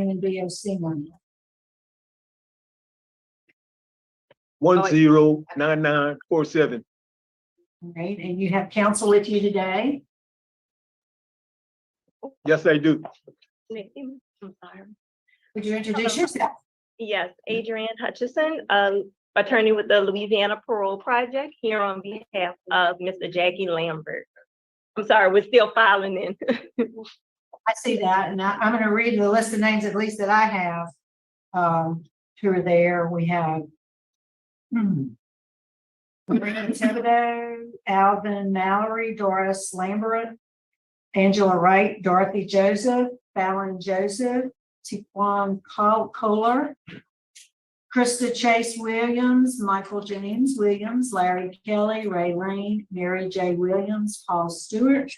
claim and BOC number? 109947. All right, and you have counsel with you today. Yes, I do. I'm sorry. Would you introduce yourself? Yes, Adrienne Hutchison, attorney with the Louisiana Parole Project, here on behalf of Mr. Jackie Lambert. I'm sorry, we're still filing in. I see that, and I'm going to read the list of names, at least that I have, who are there. We have Maria Thibodeau, Alvin Mallory, Doris Lambert, Angela Wright, Dorothy Joseph, Fallon Joseph, Tiquan Kohler, Krista Chase Williams, Michael James Williams, Larry Kelly, Ray Lane, Mary J. Williams, Paul Stewart.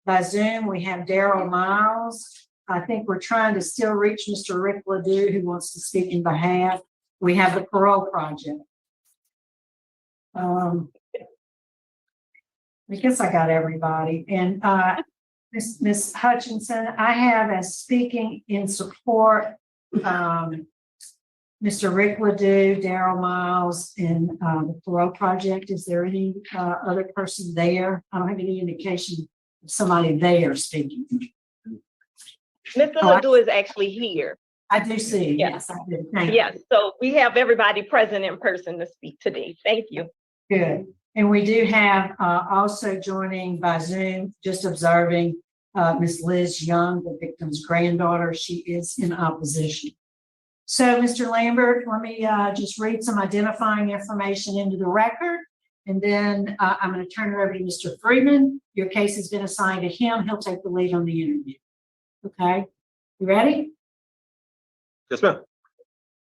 By Zoom, we have Daryl Miles. I think we're trying to still reach Mr. Rick Ledoux, who wants to speak in behalf. We have the Parole Project. I guess I got everybody. And Ms. Hutchinson, I have as speaking in support Mr. Rick Ledoux, Daryl Miles, and the Parole Project. Is there any other person there? I don't have any indication of somebody there speaking. Mr. Ledoux is actually here. I do see. Yes, I do. Thank you. Yes, so we have everybody present in person to speak today. Thank you. Good. And we do have also joining by Zoom, just observing Ms. Liz Young, the victim's granddaughter. She is in opposition. So, Mr. Lambert, let me just read some identifying information into the record, and then I'm going to turn it over to Mr. Freeman. Your case has been assigned to him. He'll take the lead on the interview. Okay. You ready? Yes, ma'am.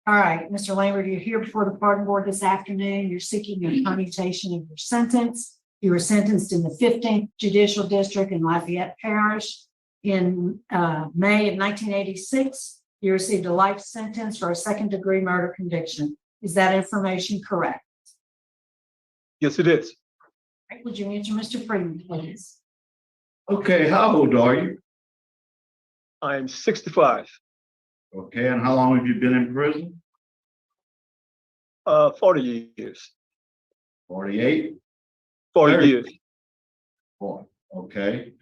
All right, Mr. Lambert, you're here before the pardon board this afternoon. You're seeking a commutation of your sentence. You were sentenced in the 15th Judicial District in Lafayette Parish in May of 1986. You received a life sentence for a second-degree murder conviction. Is that information correct? Yes, it is. All right, would you answer Mr. Freeman, please? Okay, how old are you? I'm 65. Okay, and how long have you been in prison? 40 years. 48? 40 30. years. Okay.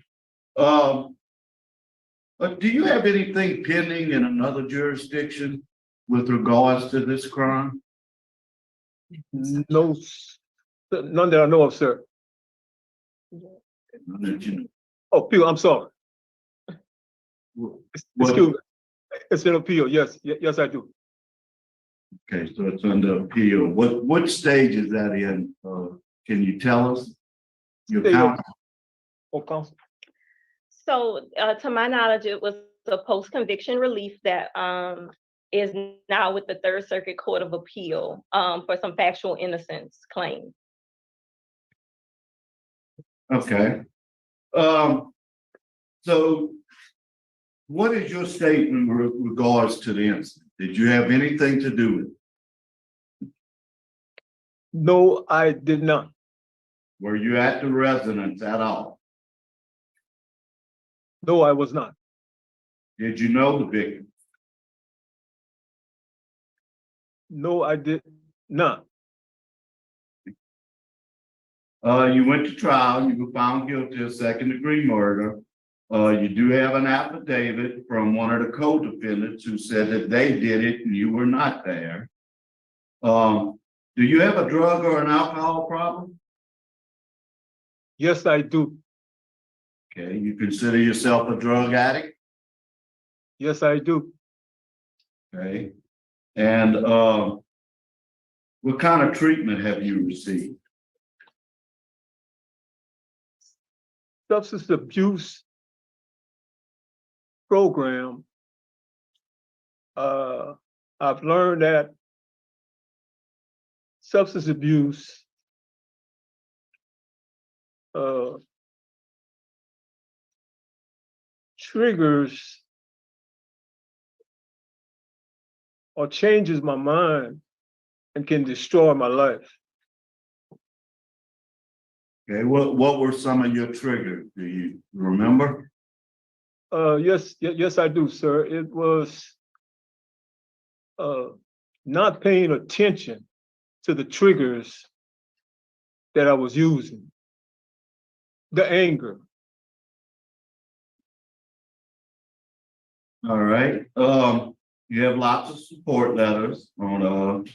But do you have anything pending in another jurisdiction with regards to this crime? No, none that I know of, sir. None that you Oh, appeal, I'm sorry. know. Excuse me. It's an appeal. Yes, yes, I do. Okay, so it's under appeal. What stage is that in? Can you tell us? Your State counsel? Oh, counsel. So to my knowledge, it was a post-conviction relief that is now with the Third Circuit Court of Appeal for some factual innocence claim. Okay. So what is your statement with regards to the incident? Did you have anything to do with it? No, I did not. Were you at the residence at all? No, I was not. Did you know the victim? No, I did not. You went to trial, you were found guilty of second-degree murder. You do have an affidavit from one of the co-defendants who said that they did it and you were not there. Do you have a drug or an alcohol problem? Yes, I do. Okay, you consider yourself a drug addict? Yes, I do. Okay. And what kind of treatment have you received? Substance abuse program. I've learned that substance abuse triggers or changes my mind and can destroy my life. Okay, what were some of your triggers? Do you remember? Yes, I do, sir. It was not paying attention to the triggers that I was using. The anger. All right, you have lots of support letters on,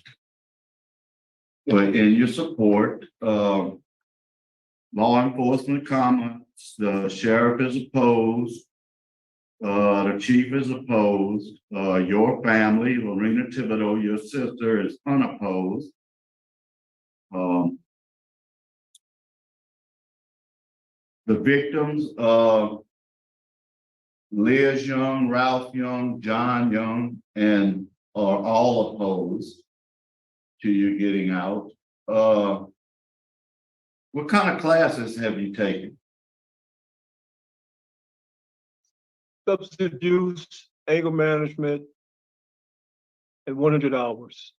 in your support, law enforcement comments, the sheriff is opposed. The chief is opposed, your family, Lorena Thibodeau, your sister is unopposed. The victims, Liz Young, Ralph Young, John Young, and are all opposed to you getting out. What kind of classes have you taken? Substance abuse, anger management, and 100 hours.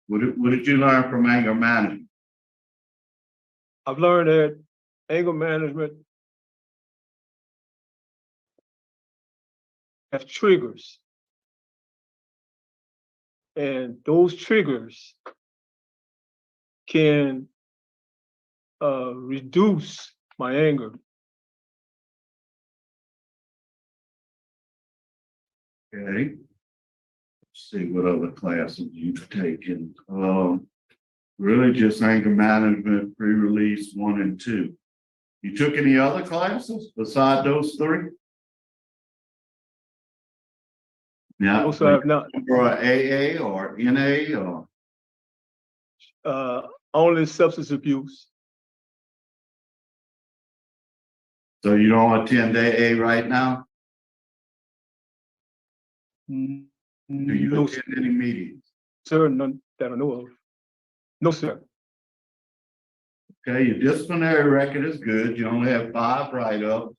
What did you learn from anger management? I've learned that anger management has triggers. And those triggers can reduce my anger. Okay. Let's see what other classes you've taken. Really just anger management, pre-release 1 and 2. You took any other classes beside those 3? Now, Also, I have not for AA or NA or only substance abuse. so you don't attend AA right now? Do you No, attend any meetings? sir, none that I know of. No, sir. Okay, your disciplinary record is good. You only have 5 write-ups.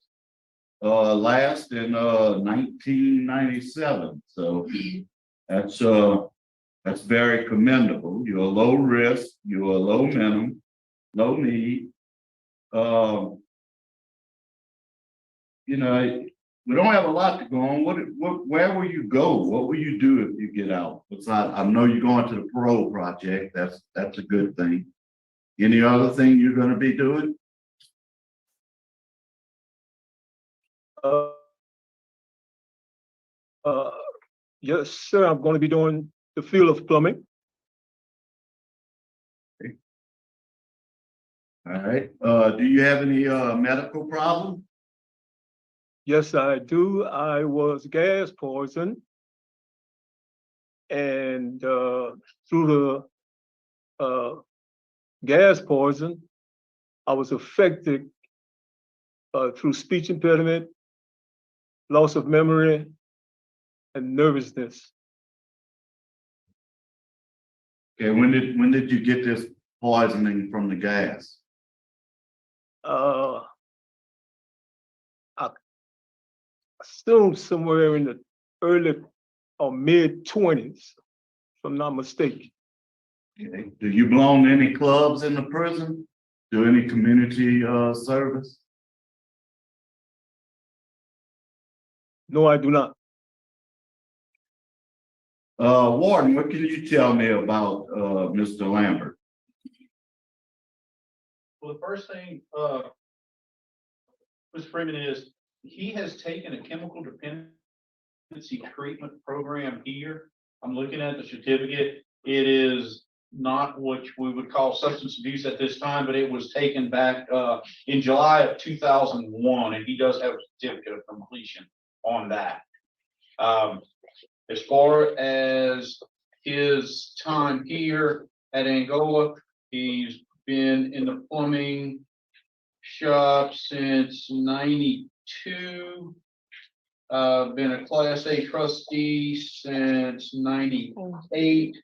Last in 1997. So that's very commendable. You're a low risk, you're a low minimum, low need. You know, we don't have a lot to go on. Where will you go? What will you do if you get out? Besides, I know you're going to the parole project. That's a good thing. Any other thing you're going to be doing? Yes, sir, I'm going to be doing the field of plumbing. All right. Do you have any medical problem? Yes, I do. I was gas poisoned. And through the gas poison, I was affected through speech impediment, loss of memory, and nervousness. Okay, when did you get this poisoning from the gas? I assume somewhere in the early or mid-20s, if I'm not mistaken. Okay. Do you belong to any clubs in the prison? Do any community service? No, I do not. Warden, what can you tell me about Mr. Lambert? Well, the first thing, Mr. Freeman, is he has taken a chemical dependency treatment program here. I'm looking at the certificate. It is not what we would call substance abuse at this time, but it was taken back in July of 2001, and he does have a certificate of completion on that. As far as his time here at Angola, he's been in the plumbing shop since '92. Been a Class A trustee since '98.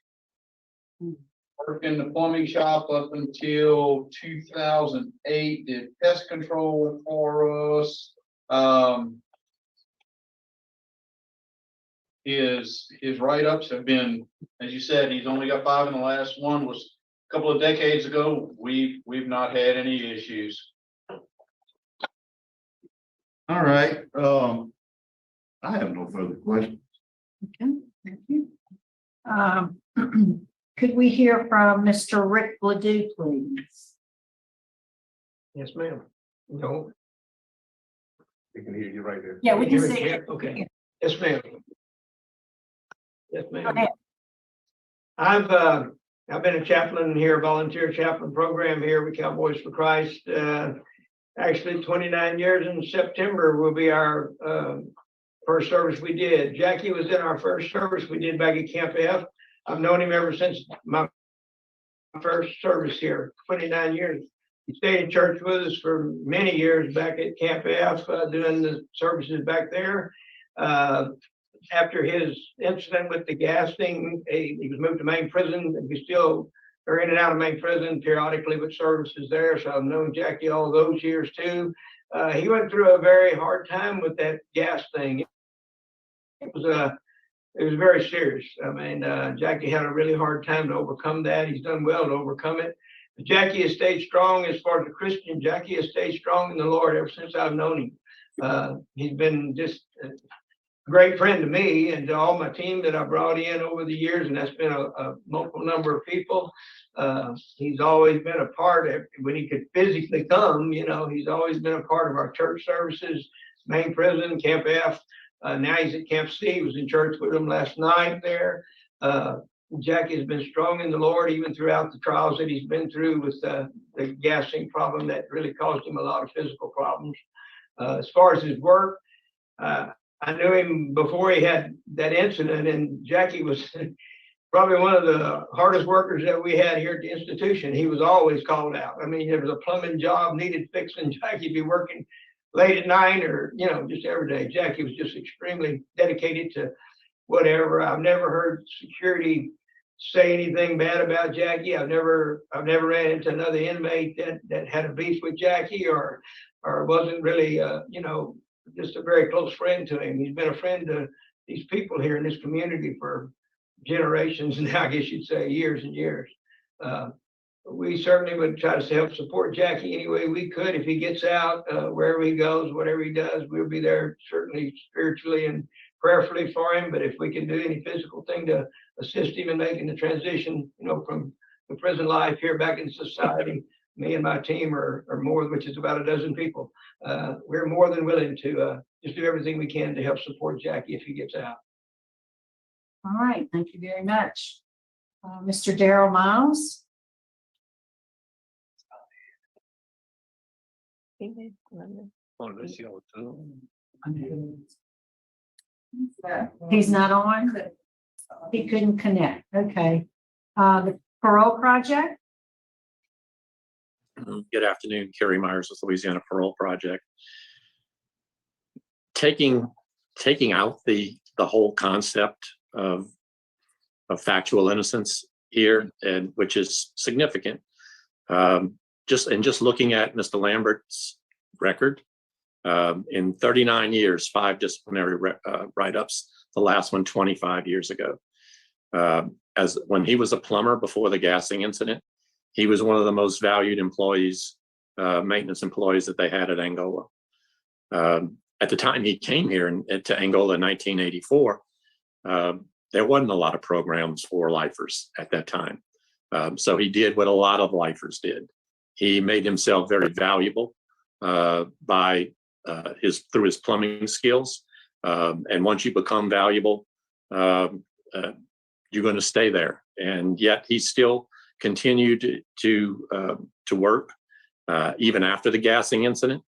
Worked in the plumbing shop up until 2008. Did pest control for us. His write-ups have been, as you said, he's only got 5, and the last one was a couple of decades ago. We've not had any issues. All right. I have no further questions. Okay, thank you. Could we hear from Mr. Rick Ledoux, please? Yes, ma'am. No. We can hear you right there. Yeah, we can Hear me see clear? it. Okay. Yes, ma'am. Yes, Go ma'am. ahead. I've been a chaplain here, volunteer chaplain program here with Cowboys for Christ. Actually 29 years in September will be our first service we did. Jackie was in our first service we did back at Camp F. I've known him ever since my first service here, 29 years. He stayed in church with us for many years back at Camp F, doing the services back there. After his incident with the gas thing, he was moved to main prison, and we still are in and out of main prison periodically with services there. So I've known Jackie all those years too. He went through a very hard time with that gas thing. It was very serious. I mean, Jackie had a really hard time to overcome that. He's done well to overcome it. But Jackie has stayed strong as far as a Christian. Jackie has stayed strong in the Lord ever since I've known him. He's been just a great friend to me and to all my team that I brought in over the years, and that's been a multiple number of people. He's always been a part of, when he could physically come, you know, he's always been a part of our church services, main prison, Camp F. Now he's at Camp C. He was in church with him last night there. Jackie has been strong in the Lord, even throughout the trials that he's been through with the gassing problem that really caused him a lot of physical problems. As far as his work, I knew him before he had that incident, and Jackie was probably one of the hardest workers that we had here at the institution. He was always called out. I mean, there was a plumbing job needed fixing, Jackie'd be working late at night or, you know, just every day. Jackie was just extremely dedicated to whatever. I've never heard security say anything bad about Jackie. I've never ran into another inmate that had a beef with Jackie or wasn't really, you know, just a very close friend to him. He's been a friend to these people here in this community for generations now, I guess you'd say years and years. We certainly would try to help support Jackie any way we could. If he gets out, wherever he goes, whatever he does, we'll be there certainly spiritually and prayerfully for him. But if we can do any physical thing to assist him in making the transition, you know, from the prison life here back in society, me and my team are more, which is about a dozen people. We're more than willing to just do everything we can to help support Jackie if he gets out. All right, thank you very much. Mr. Darrell Miles? He's not on? He couldn't connect. Okay. The Parole Project? Good afternoon, Kerry Myers with Louisiana Parole Project. Taking out the whole concept of factual innocence here, and which is significant. Just looking at Mr. Lambert's record, in 39 years, 5 disciplinary write-ups, the last one 25 years ago. As when he was a plumber before the gassing incident, he was one of the most valued employees, maintenance employees that they had at Angola. At the time he came here to Angola in 1984, there wasn't a lot of programs for lifers at that time. So he did what a lot of lifers did. He made himself very valuable through his plumbing skills. And once you become valuable, you're going to stay there. And yet he still continued to work even after the gassing incident,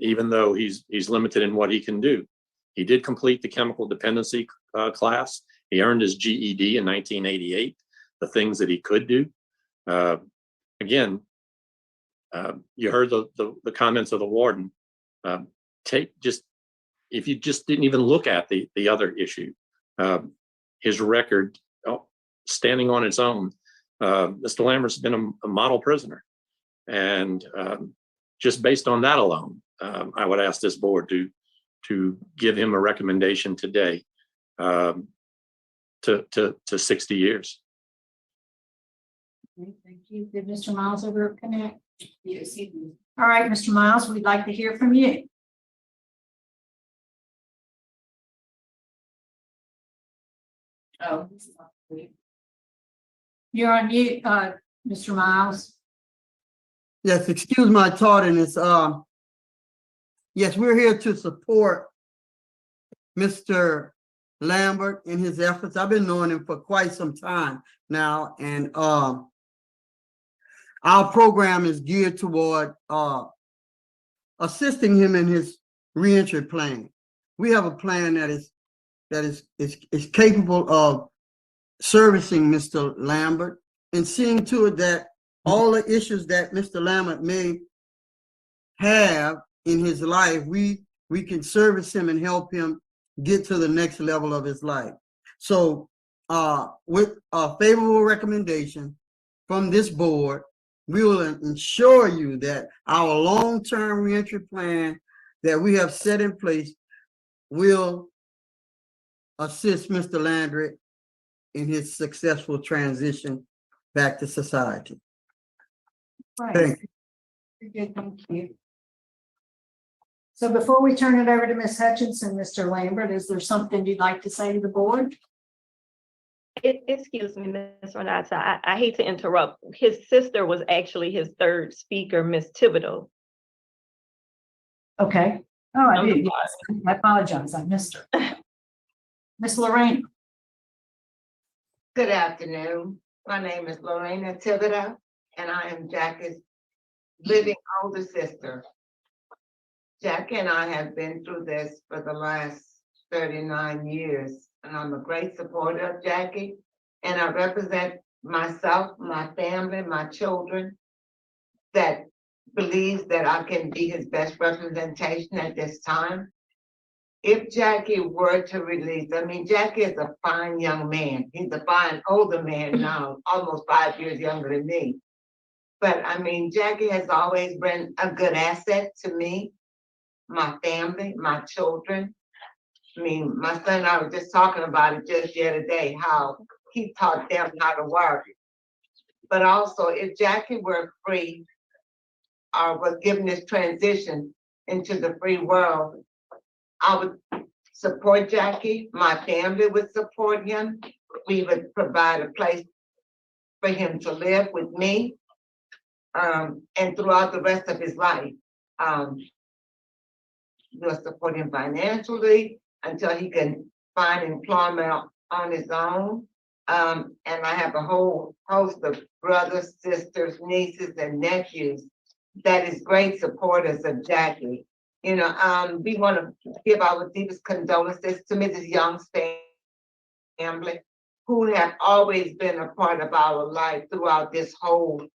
even though he's limited in what he can do. He did complete the chemical dependency class. He earned his GED in 1988, the things that he could do. Again, you heard the comments of the warden. If you just didn't even look at the other issue, his record standing on its own, Mr. Lambert's been a model prisoner. And just based on that alone, I would ask this board to give him a recommendation today to 60 years. Okay, thank you. Did Mr. Miles ever connect? Yes, he did. All right, Mr. Miles, we'd like to hear from you. Oh. You're on mute, Mr. Miles. Yes, excuse my tardiness. Yes, we're here to support Mr. Lambert in his efforts. I've been knowing him for quite some time now, and our program is geared toward assisting him in his reentry plan. We have a plan that is capable of servicing Mr. Lambert and seeing to it that all the issues that Mr. Lambert may have in his life, we can service him and help him get to the next level of his life. So with a favorable recommendation from this board, we will ensure you that our long-term reentry plan that we have set in place will assist Mr. Landry in his successful transition back to society. Right. Thank Good, thank you. So before we turn it over to Ms. Hutchinson, Mr. Lambert, is there something you'd like to say to the board? Excuse me, Ms. Renata, I hate to interrupt. His sister was actually his third speaker, Ms. Thibodeau. Okay. Oh, I I'm did. Yes. I apologize. I missed her. Ms. Lorraine. Good afternoon. My name is Lorena Thibodeau, and I am Jackie's living older sister. Jackie and I have been through this for the last 39 years, and I'm a great supporter of Jackie. And I represent myself, my family, my children, that believes that I can be his best representation at this time. If Jackie were to release, I mean, Jackie is a fine young man. He's a fine older man now, almost 5 years younger than me. But I mean, Jackie has always been a good asset to me, my family, my children. I mean, my son and I were just talking about it just the other day, how he taught them how to work. But also, if Jackie were free or was given this transition into the free world, I would support Jackie. My family would support him. We would provide a place for him to live with me, and throughout the rest of his life. We'll support him financially until he can find employment on his own. And I have a whole host of brothers, sisters, nieces, and nephews that is great supporters of Jackie. You know, we want to give our deepest condolences to Mrs. Young's family, who have always been a part of our life throughout this whole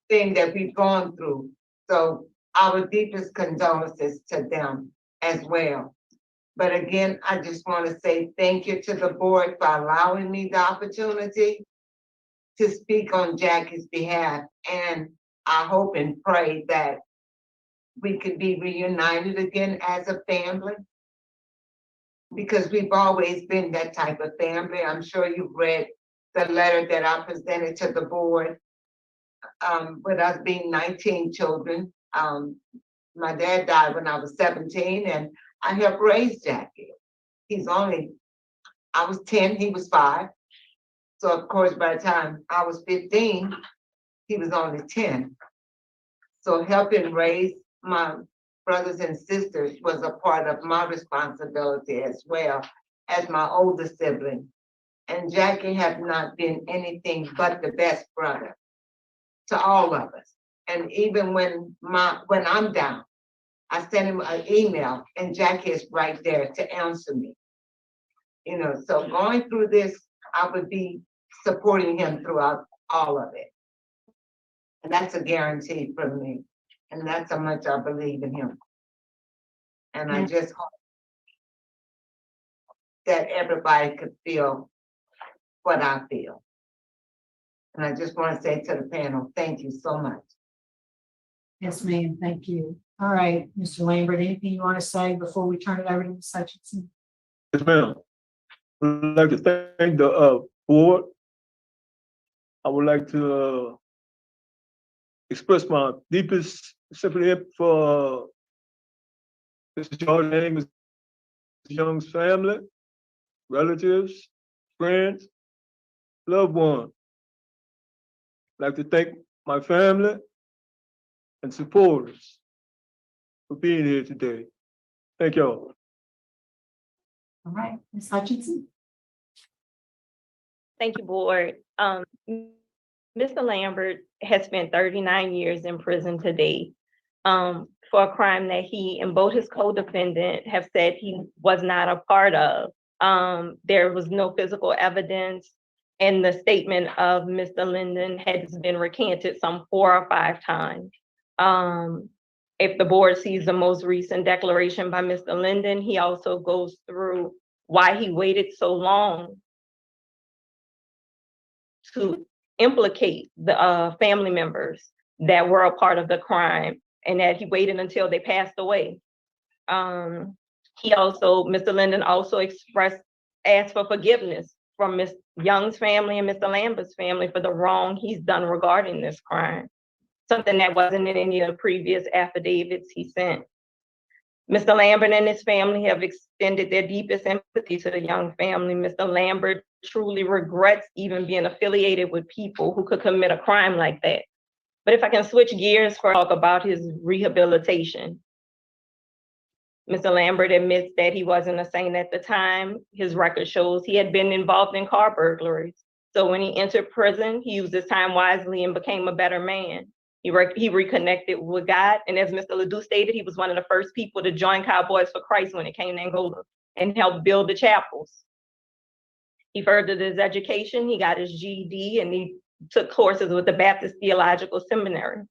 thing that we've gone through. So our deepest condolences to them as well. But again, I just want to say thank you to the board for allowing me the opportunity to speak on Jackie's behalf. And I hope and pray that we could be reunited again as a family, because we've always been that type of family. I'm sure you've read the letter that I presented to the board, with us being 19 children. My dad died when I was 17, and I helped raise Jackie. I was 10, he was 5. So of course, by the time I was 15, he was only 10. So helping raise my brothers and sisters was a part of my responsibility as well as my older sibling. And Jackie has not been anything but the best brother to all of us. And even when I'm down, I send him an email and Jackie is right there to answer me. You know, so going through this, I would be supporting him throughout all of it. And that's a guarantee from me. And that's how much I believe in him. And I just hope that everybody could feel what I feel. And I just want to say to the panel, thank you so much. Yes, ma'am. Thank you. All right, Mr. Lambert, anything you want to say before we turn it over to Ms. Hutchinson? Yes, ma'am. I'd like to thank the board. I would like to express my deepest sympathy for Mr. Jordan and Mr. Young's family. relatives, friends, loved ones. I'd like to thank my family and supporters for being here today. Thank y'all. All right, Ms. Hutchinson. Thank you, board. Mr. Lambert has spent 39 years in prison today for a crime that he and both his co-defendant have said he was not a part of. There was no physical evidence, and the statement of Mr. Linden has been recanted some 4 or 5 times. If the board sees the most recent declaration by Mr. Linden, he also goes through why he waited so long to implicate the family members that were a part of the crime, and that he waited until they passed away. Mr. Linden also asked for forgiveness from Ms. Young's family and Mr. Lambert's family for the wrong he's done regarding this crime, something that wasn't in any of the previous affidavits he sent. Mr. Lambert and his family have extended their deepest empathy to the Young family. Mr. Lambert truly regrets even being affiliated with people who could commit a crime like that. But if I can switch gears for talk about his rehabilitation. Mr. Lambert admits that he wasn't a saint at the time. His record shows he had been involved in car burglaries. So when he entered prison, he used his time wisely and became a better man. He reconnected with God. And as Mr. Ledoux stated, he was one of the first people to join Cowboys for Christ when it came to Angola and helped build the chapels. He furthered his education. He got his GED and he took courses with the Baptist Theological Seminary.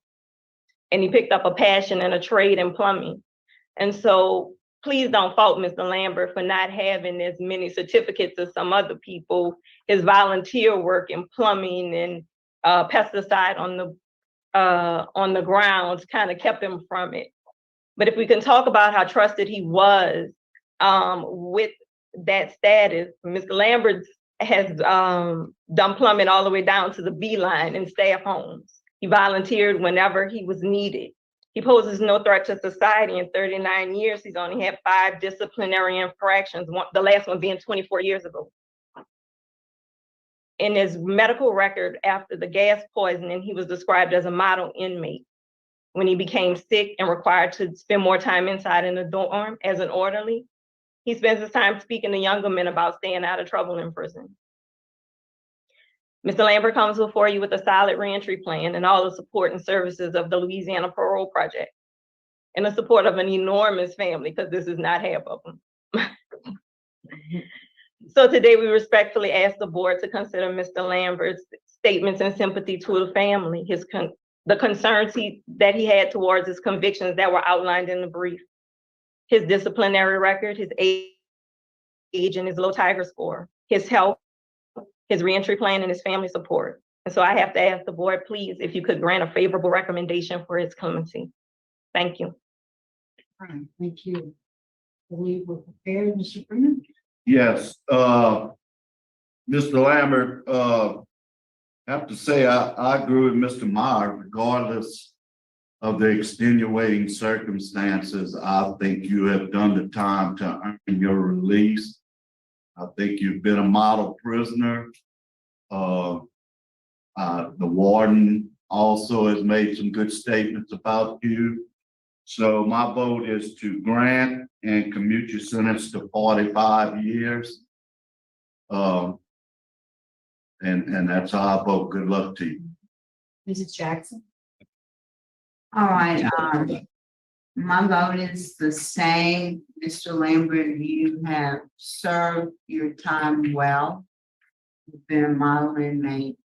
And he picked up a passion and a trade in plumbing. And so please don't fault Mr. Lambert for not having as many certificates as some other people. His volunteer work in plumbing and pesticide on the grounds kind of kept him from it. But if we can talk about how trusted he was with that status, Mr. Lambert has done plumbing all the way down to the B line in staff homes. He volunteered whenever he was needed. He poses no threat to society. In 39 years, he's only had 5 disciplinary infractions, the last one being 24 years ago. In his medical record after the gas poisoning, he was described as a model inmate. When he became sick and required to spend more time inside in the dorm as an orderly, he spends his time speaking to younger men about staying out of trouble in prison. Mr. Lambert comes before you with a solid reentry plan and all the support and services of the Louisiana Parole Project, and the support of an enormous family, because this is not half of them. So today we respectfully ask the board to consider Mr. Lambert's statements in sympathy to the family, the concerns that he had towards his convictions that were outlined in the brief, his disciplinary record, his age and his low Tiger score, his health, his reentry plan, and his family support. And so I have to ask the board, please, if you could grant a favorable recommendation for his clemency. Thank you. All right, thank you. I believe we're prepared, Mr. Freeman. Yes, Mr. Lambert, I have to say, I agree with Mr. Meyer, regardless of the extenuating circumstances. I think you have done the time to earn your release. I think you've been a model prisoner. The warden also has made some good statements about you. So my vote is to grant and commute your sentence to 45 years. And that's how I vote. Good luck to you. Mrs. Jackson. All right, my vote is the same. Mr. Lambert, you have served your time well. You've been a model inmate,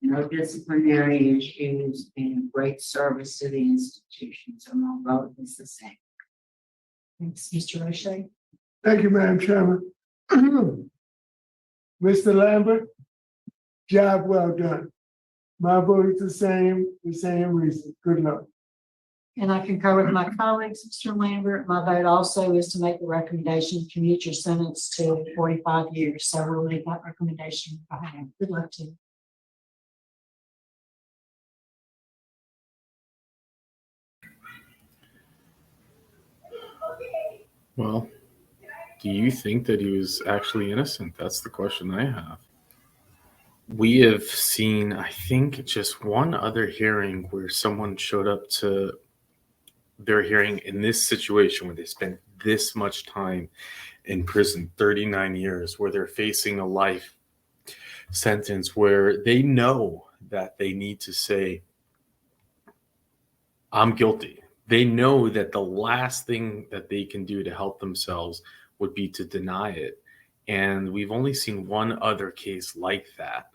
no disciplinary issues, and great service to the institution. So my vote is the same. Thanks, Mr. O'Shea. Thank you, Madam Chairman. Mr. Lambert, job well done. My vote is the same reason. Good luck. And I concur with my colleagues, Mr. Lambert. My vote also is to make the recommendation, commute your sentence to 45 years. So we'll leave that recommendation behind. Good luck to you. Well, Do you think that he was actually innocent? That's the question I have. We have seen, I think, just one other hearing where someone showed up to their hearing in this situation where they spent this much time in prison, 39 years, where they're facing a life sentence where they know that they need to say, I'm guilty. They know that the last thing that they can do to help themselves would be to deny it. And we've only seen one other case like that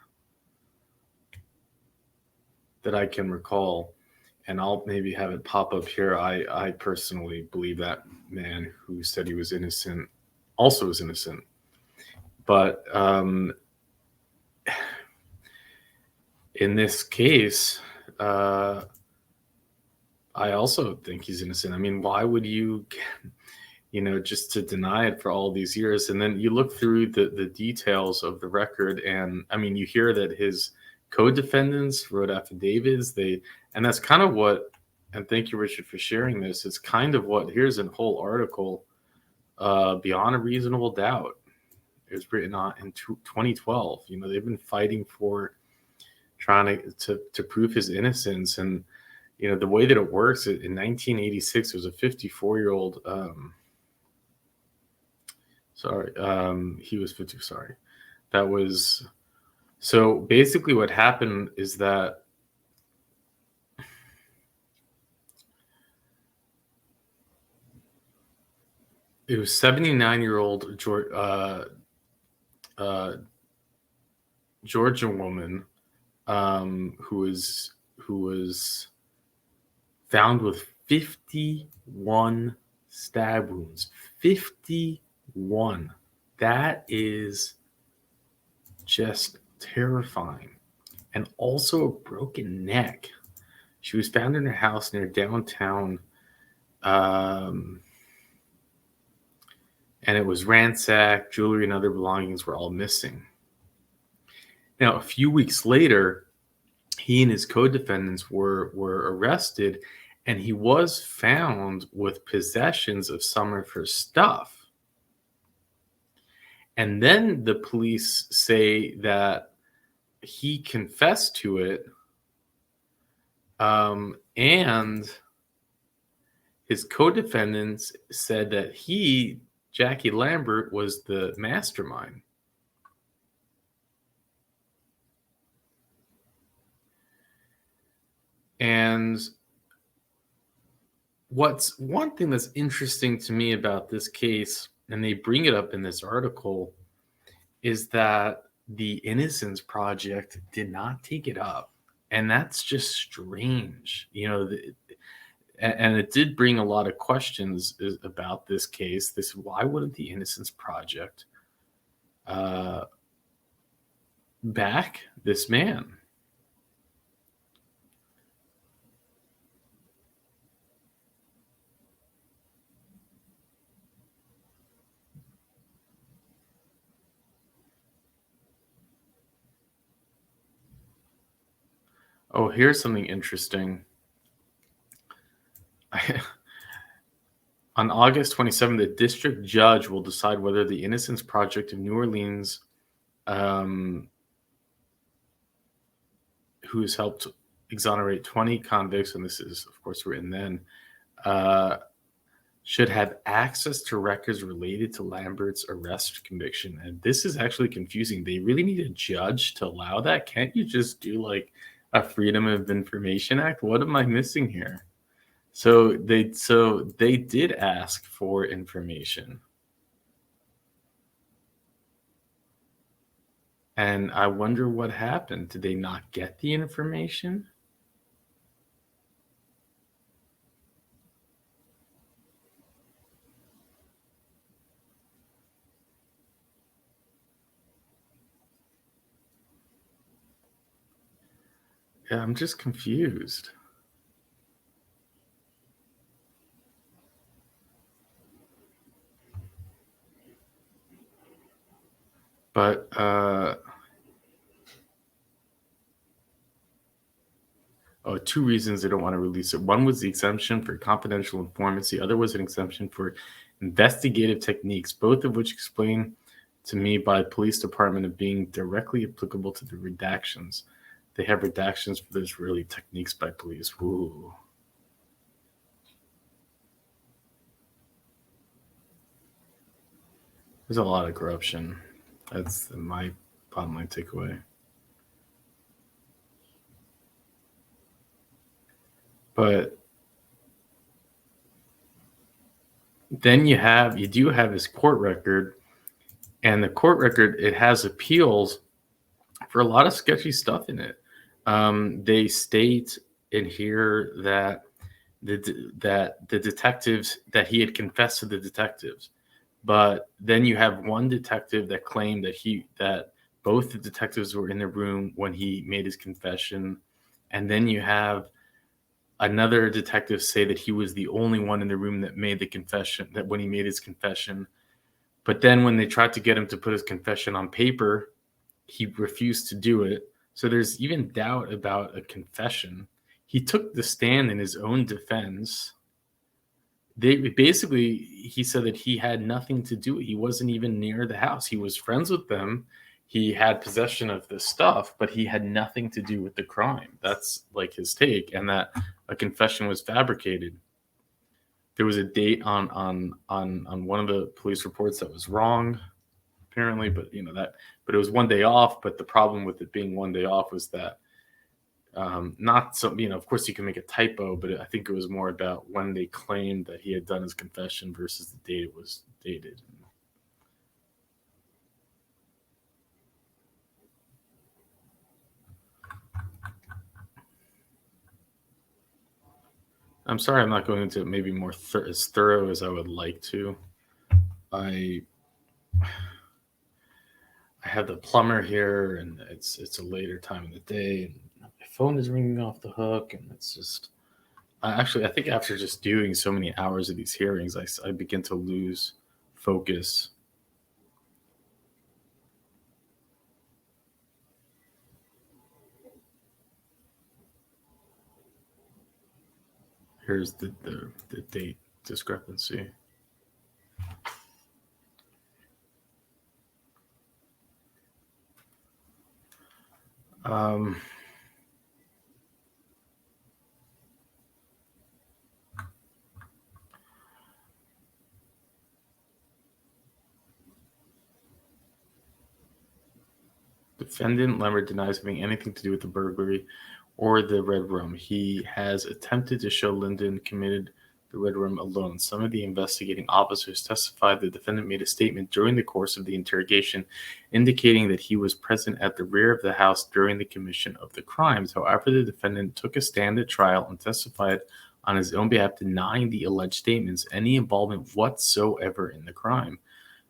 I can recall. And I'll maybe have it pop up here. I personally believe that man who said he was innocent also was innocent. But in this case, I also think he's innocent. I mean, why would you, just to deny it for all these years? And then you look through the details of the record, and I mean, you hear that his co-defendants wrote affidavits. And that's kind of what, and thank you, Richard, for sharing this. It's kind of what, here's a whole article, Beyond a Reasonable Doubt. It was written on in 2012. They've been fighting for trying to prove his innocence. And, the way that it works, in 1986, there was a 54-year-old, he was 50, sorry. That was, so basically what happened is that it was 79-year-old Georgian woman who was found with 51 stab wounds. 51. That is just terrifying. And also a broken neck. She was found in her house near downtown. And it was ransacked. Jewelry and other belongings were all missing. Now, a few weeks later, he and his co-defendants were arrested, and he was found with possessions of some of her stuff. And then the police say that he confessed to it, and his co-defendants said that Jackie Lambert, was the mastermind. And what's one thing that's interesting to me about this case, and they bring it up in this article, is that the Innocence Project did not take it up. And that's just strange. And it did bring a lot of questions about this case. Why wouldn't the Innocence Project back this man? Oh, here's something interesting. On August 27th, the district judge will decide whether the Innocence Project of New Orleans, who has helped exonerate 20 convicts, and this is, of course, written then, should have access to records related to Lambert's arrest conviction. And this is actually confusing. They really need a judge to allow that. Can't you just do like a Freedom of Information Act? What am I missing here? So they did ask for information. And I wonder what happened. Did they not get the information? Yeah, I'm just confused. But two reasons they don't want to release it. One was the exemption for confidential informants. The other was an exemption for investigative techniques, both of which explain to me by the police department of being directly applicable to the redactions. They have redactions for those really techniques by police. Ooh. There's a lot of corruption. That's my bottom line takeaway. But then you do have his court record, and the court record, it has appeals for a lot of sketchy stuff in it. They state in here that the detectives, that he had confessed to the detectives, but then you have one detective that claimed that both the detectives were in the room when he made his confession, and then you have another detective say that he was the only one in the room that made the confession, that when he made his confession. But then when they tried to get him to put his confession on paper, he refused to do it. So there's even doubt about a confession. He took the stand in his own defense. He said that he had nothing to do. He wasn't even near the house. He was friends with them. He had possession of the stuff, but he had nothing to do with the crime. That's like his take, and that a confession was fabricated. There was a date on one of the police reports that was wrong, apparently, but but it was one day off. But the problem with it being one day off was that not some, of course you can make a typo, but I think it was more about when they claimed that he had done his confession versus the date it was dated. I'm sorry I'm not going into it maybe more as thorough as I would like to. I have the plumber here, and it's a later time of the day, and my phone is ringing off the hook, and it's just I think after just doing so many hours of these hearings, I begin to lose focus. Here's the date discrepancy. Defendant Lambert denies having anything to do with the burglary or the red room. He has attempted to show Linden committed the red room alone. Some of the investigating officers testified the defendant made a statement during the course of the interrogation indicating that he was present at the rear of the house during the commission of the crimes. However, the defendant took a stand at trial and testified on his own behalf, denying the alleged statements any involvement whatsoever in the crime.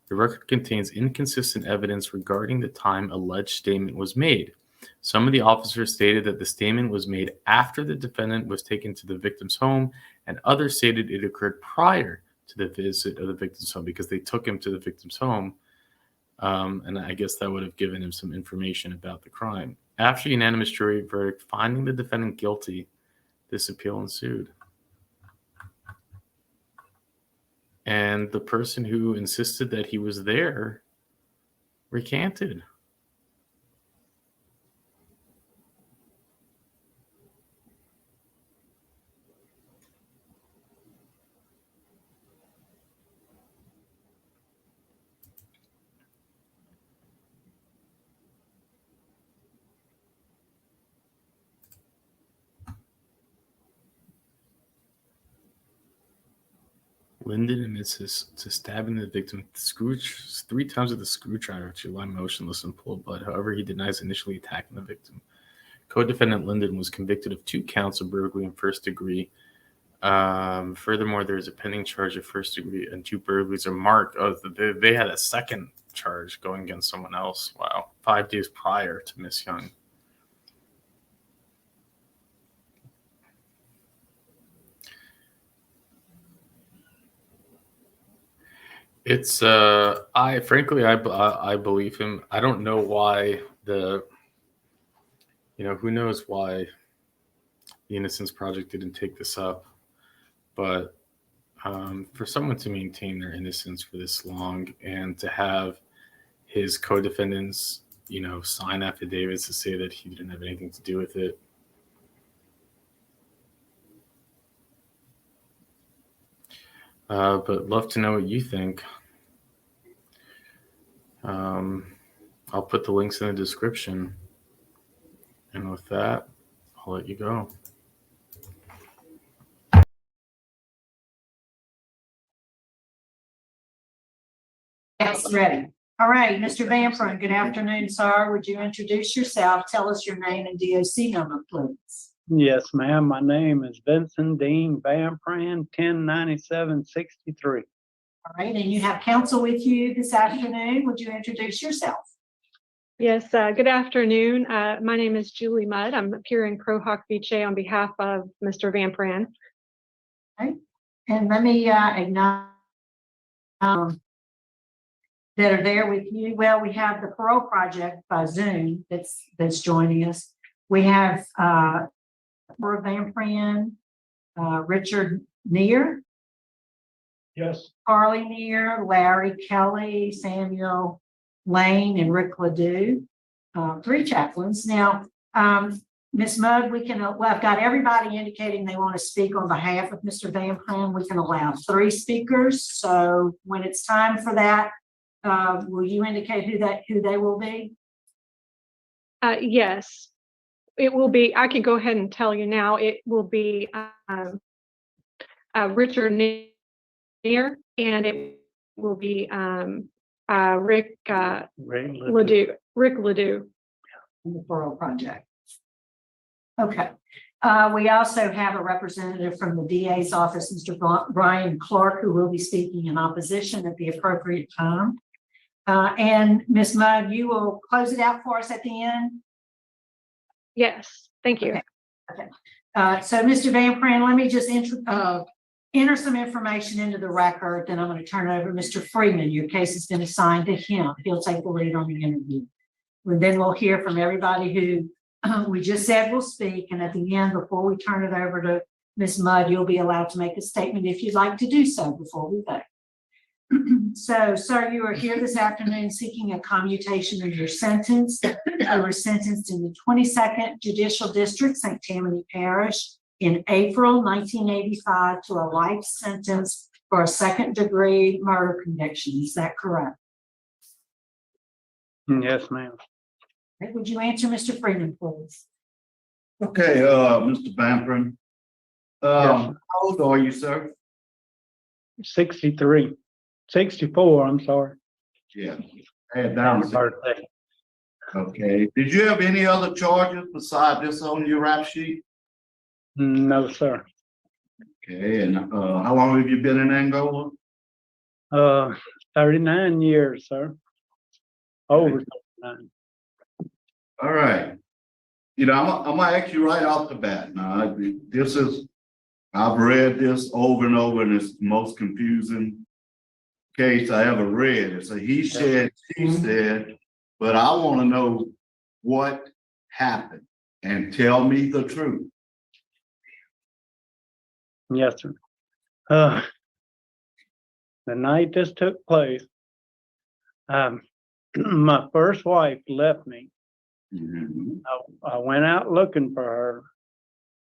The record contains inconsistent evidence regarding the time alleged statement was made. Some of the officers stated that the statement was made after the defendant was taken to the victim's home, and others stated it occurred prior to the visit of the victim's home because they took him to the victim's home, and I guess that would have given him some information about the crime. After unanimous jury verdict finding the defendant guilty, this appeal ensued. And the person who insisted that he was there recanted. Linden admits to stabbing the victim with 3 times with a screwdriver to lie motionless and pull blood. However, he denies initially attacking the victim. Co-defendant Linden was convicted of 2 counts of burglary in first degree. Furthermore, there is a pending charge of first degree, and 2 burglaries are marked. Oh, they had a second charge going against someone else. Wow, 5 days prior to Miss Young. It's I believe him. I don't know why who knows why the Innocence Project didn't take this up, but For someone to maintain their innocence for this long and to have his co-defendants, sign affidavits to say that he didn't have anything to do with it. But love to know what you think. I'll put the links in the description. And with that, I'll let you go. Yes, ready. All right, Mr. Vampran, good afternoon, sir. Would you introduce yourself? Tell us your name and DOC number, please. Yes, ma'am. My name is Vincent Dean Vampran, 109763. All right, and you have counsel with you this afternoon. Would you introduce yourself? Yes, good afternoon. My name is Julie Mudd. I'm appearing pro hoc vice on behalf of Mr. Vampran. Okay. And let me acknowledge that are there with you. Well, we have the Parole Project by Zoom that's joining us. We have Vampran, Richard Neer, Yes. Carly Neer, Larry Kelly, Samuel Lane, and Rick Ledoux, 3 chaplains. Now, Ms. Mudd, I've got everybody indicating they want to speak on behalf of Mr. Vampran. We can allow 3 speakers. So when it's time for that, will you indicate who they will be? Yes, it will be. I can go ahead and tell you now. It will be Richard Neer, and it will be Rick Ledoux. Rick Ledoux. The Parole Project. Okay. We also have a representative from the DA's office, Mr. Brian Clark, who will be speaking in opposition at the appropriate time. And Ms. Mudd, you will close it out for us at the end? Yes, thank you. Okay. So Mr. Vampran, let me just enter some information into the record, then I'm going to turn it over to Mr. Freeman. Your case has been assigned to him. He'll take the lead on the interview. And then we'll hear from everybody who we just said will speak. And at the end, before we turn it over to Ms. Mudd, you'll be allowed to make a statement if you'd like to do so before we vote. So, sir, you are here this afternoon seeking a commutation of your sentence. You were sentenced in the 22nd Judicial District, St. Tammany Parish, in April 1985 to a life sentence for a 2nd-degree murder conviction. Is that correct? Yes, ma'am. Would you answer Mr. Freeman, please? Okay, Mr. Vampran. How old are you, sir? 63. 64, I'm sorry. Yeah. I had down. Happy birthday. Okay. Did you have any other charges besides this on your rap sheet? No, sir. Okay, and how long have you been in Angola? 39 years, sir. Over 39. All right. I'm gonna ask you right off the bat. Now, I've read this over and over, and it's the most confusing case I ever read. It's a he said, she said, but I want to know what happened and tell me the truth. Yes, sir. The night this took place, my first wife left me. Mhm. I went out looking for her.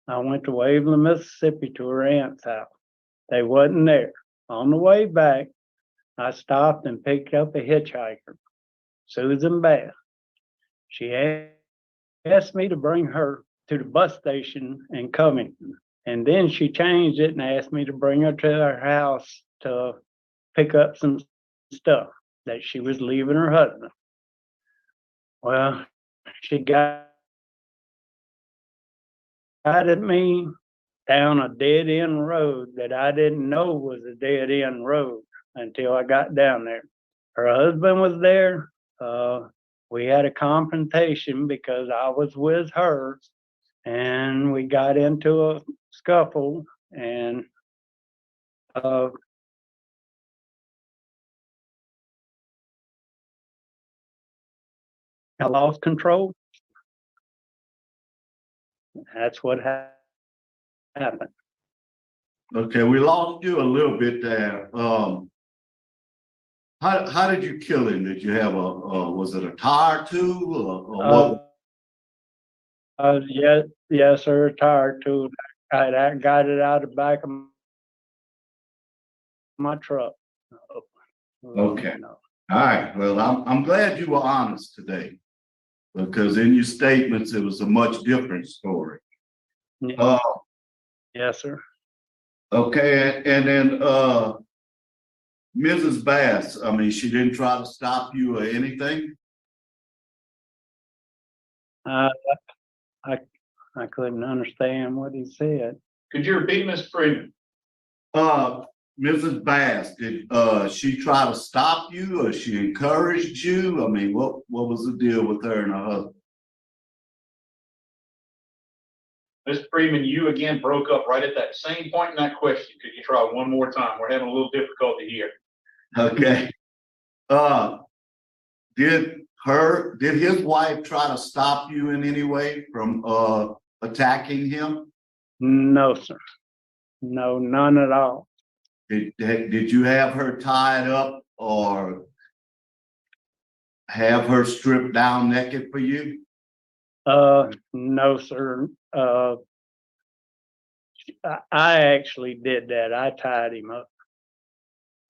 I went to Waveland, Mississippi to her aunt's house. They wasn't there. On the way back, I stopped and picked up a hitchhiker, Susan Bass. She asked me to bring her to the bus station in Covington. And then she changed it and asked me to bring her to her house to pick up some stuff that she was leaving her husband. Well, she guided me down a dead end road that I didn't know was a dead end road until I got down there. Her husband was there. We had a confrontation because I was with her, and we got into a scuffle, and I lost control. That's what happened. Okay, we lost you a little bit there. How did you kill him? Did you have was it a tire tube or what? Yes, sir, tire tube. I got it out of the back of my truck. Okay. All right, well, I'm glad you were honest today. Because in your statements, it was a much different story. Yeah. Yes, sir. Okay, and then Mrs. Bass, I mean, she didn't try to stop you or anything? I couldn't understand what he said. Could you repeat, Ms. Freeman? Mrs. Bass, did she try to stop you or she encouraged you? I mean, what was the deal with her and her husband? Ms. Freeman, you again broke up right at that same point in that question. Could you try one more time? We're having a little difficulty here. Okay. Did his wife try to stop you in any way from attacking him? No, sir. No, none at all. Did you have her tied up or have her stripped down naked for you? No, sir. I actually did that. I tied him up.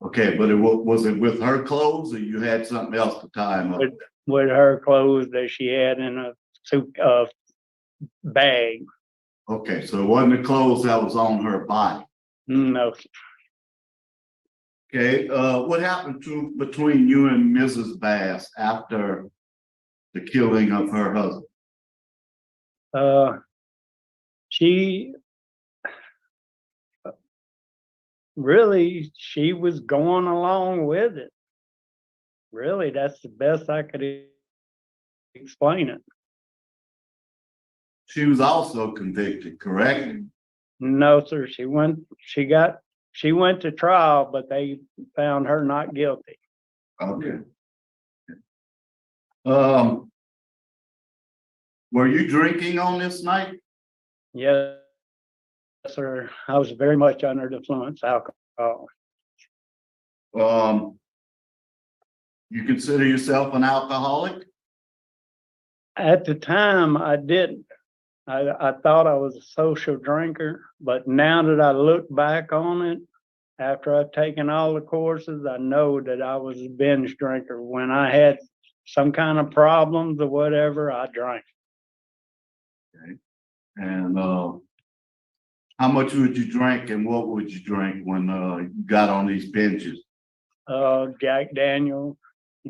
Okay, but was it with her clothes or you had something else to tie him up? With her clothes that she had in a suit bag. Okay, so it wasn't the clothes that was on her body. No. Okay, what happened between you and Mrs. Bass after the killing of her husband? She was going along with it. Really, that's the best I could explain it. She was also convicted, correct? No, sir. She went to trial, but they found her not guilty. Okay. Were you drinking on this night? Yes, sir. I was very much under the influence of alcohol. You consider yourself an alcoholic? At the time, I didn't. I thought I was a social drinker, but now that I look back on it, after I've taken all the courses, I know that I was a binge drinker. When I had some kind of problems or whatever, I drank. Okay. And how much would you drink and what would you drink when you got on these binges? Jack Daniel.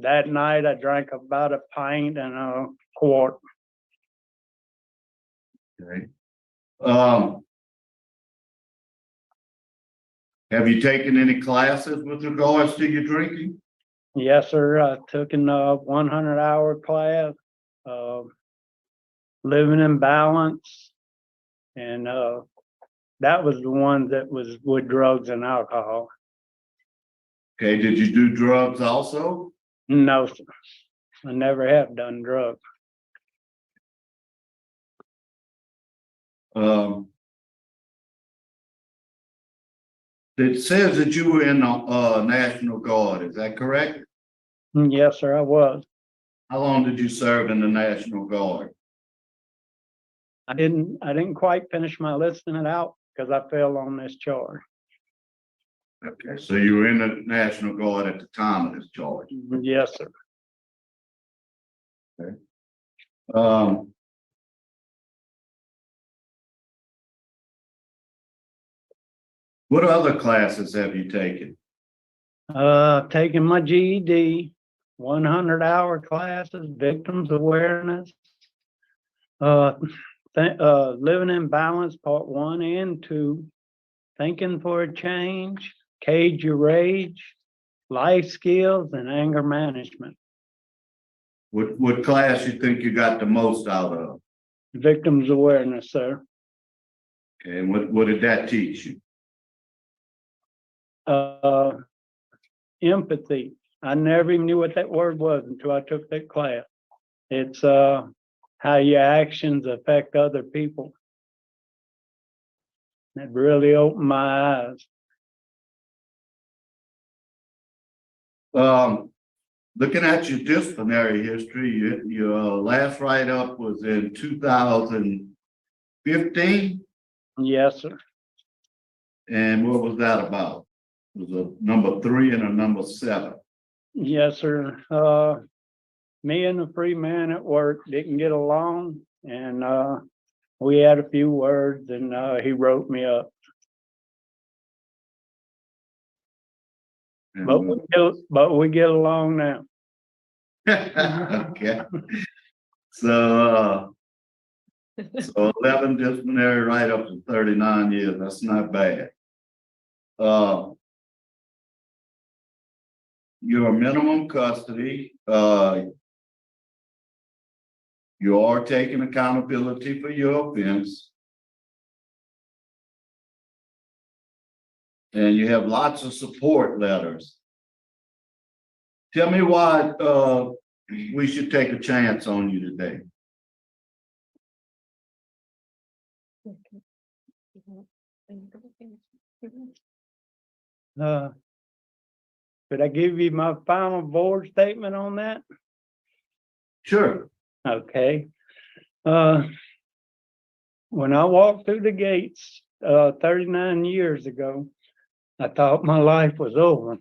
That night I drank about a pint and a quart. Okay. Have you taken any classes with regards to your drinking? Yes, sir. I took a 100-hour class, living in balance. And that was the one that was with drugs and alcohol. Okay, did you do drugs also? No, sir. I never have done drugs. It says that you were in the National Guard, is that correct? Yes, sir, I was. How long did you serve in the National Guard? I didn't quite finish my listing it out because I fell on this charge. Okay, so you were in the National Guard at the time of this charge? Yes, sir. Okay. What other classes have you taken? Taking my GED, 100-hour classes, victims awareness, living in balance, part 1 and 2, thinking for a change, cage your rage, life skills, and anger management. What class you think you got the most out of? Victims awareness, sir. Okay, and what did that teach you? Empathy. I never even knew what that word was until I took that class. It's how your actions affect other people. It really opened my eyes. Looking at your disciplinary history, your last write-up was in 2015, Yes, sir. and what was that about? It was a number 3 and a number 7. Yes, sir. Me and the free man at work didn't get along, and we had a few words, and he wrote me up. And, But we get along now. okay. So 11 disciplinary write-ups in 39 years. That's not bad. Your minimum custody, you are taking accountability for your offense. And you have lots of support letters. Tell me why we should take a chance on you today. Could I give you my final board statement on that? Sure. Okay. When I walked through the gates 39 years ago, I thought my life was over.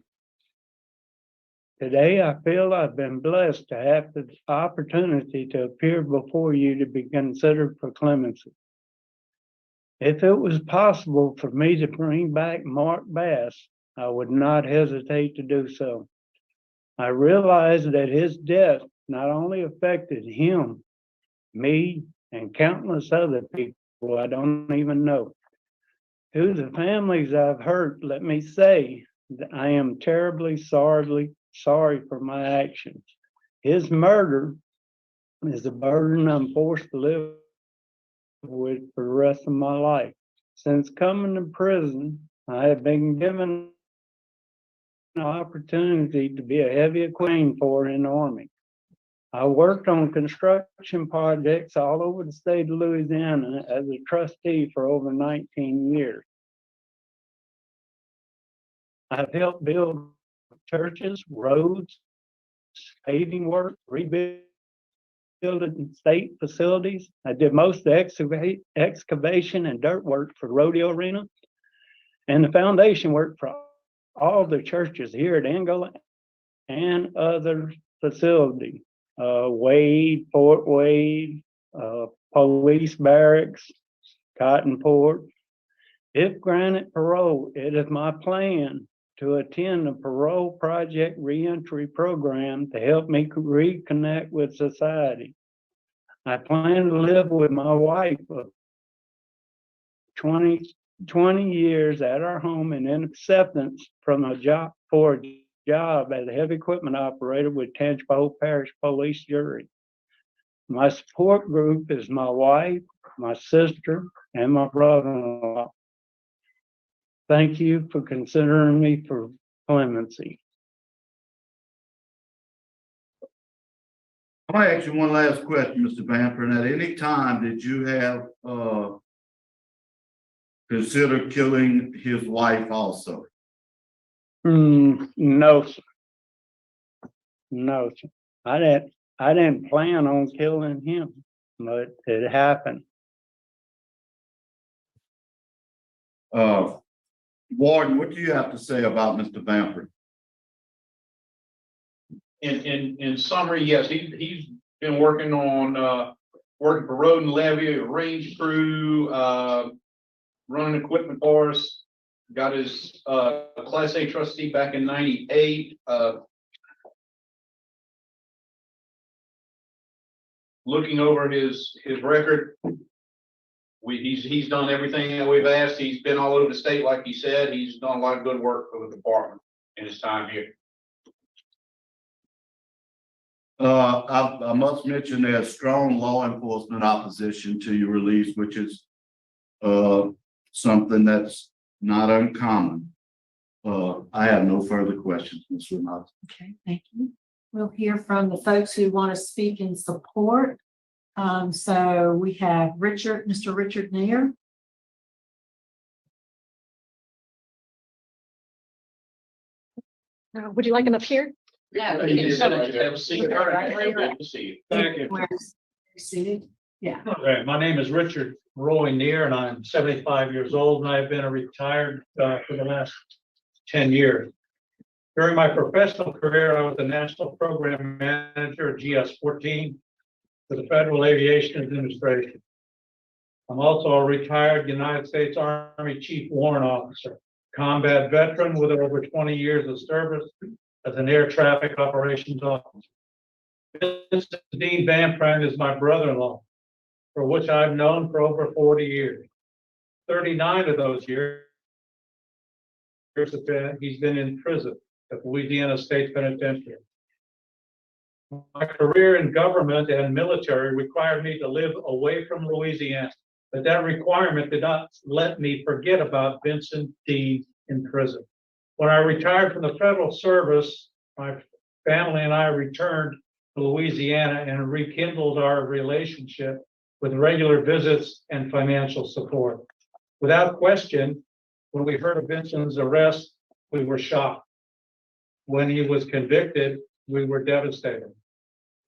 Today, I feel I've been blessed to have the opportunity to appear before you to be considered for clemency. If it was possible for me to bring back Mark Bass, I would not hesitate to do so. I realize that his death not only affected him, me, and countless other people I don't even know. To the families I've hurt, let me say that I am terribly sorry for my actions. His murder is a burden I'm forced to live with for the rest of my life. Since coming to prison, I have been given an opportunity to be a heavy equipment for in the Army. I worked on construction projects all over the state of Louisiana as a trustee for over 19 years. I've helped build churches, roads, paving work, rebuilding state facilities. I did most of the excavation and dirt work for Rodeo Arena and the foundation work for all the churches here at Angola and other facilities. Wade, Fort Wade, police barracks, Cottonport. If granted parole, it is my plan to attend the parole project reentry program to help me reconnect with society. I plan to live with my wife of 20 years at our home and in acceptance from a job as a heavy equipment operator with Tangipahoa Parish Police Jury. My support group is my wife, my sister, and my brother-in-law. Thank you for considering me for clemency. I'm gonna ask you one last question, Mr. Vampran. At any time did you have considered killing his wife also? No, sir. No, sir. I didn't plan on killing him, but it happened. Warden, what do you have to say about Mr. Vampran? In summary, yes, he's been working on working for road and levee, a range crew, running equipment for us. Got his Class A trustee back in '98. Looking over his record, he's done everything that we've asked. He's been all over the state, like he said. He's done a lot of good work for the department in his time here. I must mention there's strong law enforcement opposition to your release, which is something that's not uncommon. I have no further questions, Ms. Renata. Okay, thank you. We'll hear from the folks who want to speak in support. So we have Mr. Richard Neer. Would you like him up here? Yeah. You can sit right there. Have a seat. All right. Good to see you. Thank you. Seated? Yeah. Okay, my name is Richard Roy Neer, and I'm 75 years old, and I've been a retired for the last 10 years. During my professional career, I was the National Program Manager at GS-14 for the Federal Aviation Administration. I'm also a retired United States Army Chief Warrant Officer, combat veteran with over 20 years of service as an air traffic operations officer. Vincent Vampran is my brother-in-law, for which I've known for over 40 years. 39 of those years he's been in prison at Louisiana State Penitentiary. My career in government and military required me to live away from Louisiana, but that requirement did not let me forget about Vincent Dean in prison. When I retired from the federal service, my family and I returned to Louisiana and rekindled our relationship with regular visits and financial support. Without question, when we heard of Vincent's arrest, we were shocked. When he was convicted, we were devastated.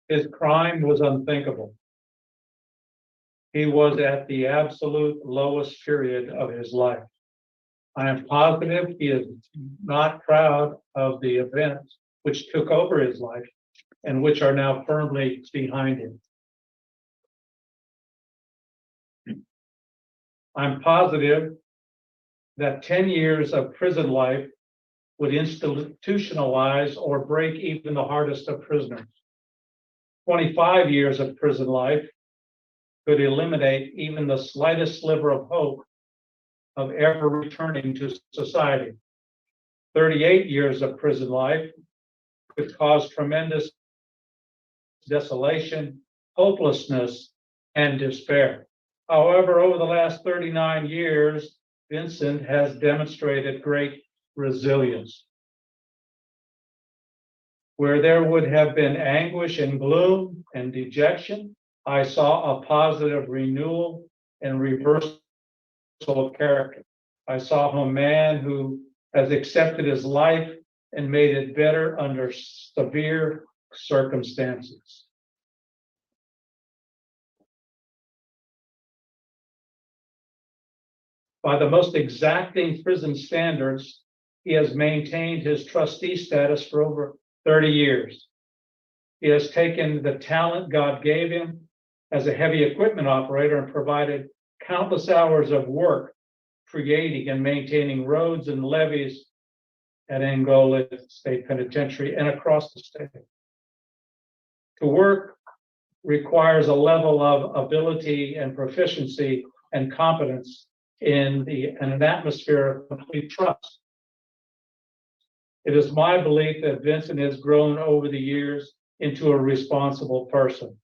His crime was unthinkable. He was at the absolute lowest period of his life. I am positive he is not proud of the events which took over his life and which are now firmly behind him. I'm positive that 10 years of prison life would institutionalize or break even the hardest of prisoners. 25 years of prison life could eliminate even the slightest sliver of hope of ever returning to society. 38 years of prison life could cause tremendous desolation, hopelessness, and despair. However, over the last 39 years, Vincent has demonstrated great resilience. Where there would have been anguish and gloom and dejection, I saw a positive renewal and reversal of character. I saw a man who has accepted his life and made it better under severe circumstances. By the most exacting prison standards, he has maintained his trustee status for over 30 years. He has taken the talent God gave him as a heavy equipment operator and provided countless hours of work creating and maintaining roads and levees at Angola State Penitentiary and across the state. To work requires a level of ability and proficiency and competence in an atmosphere of complete trust. It is my belief that Vincent has grown over the years into a responsible person.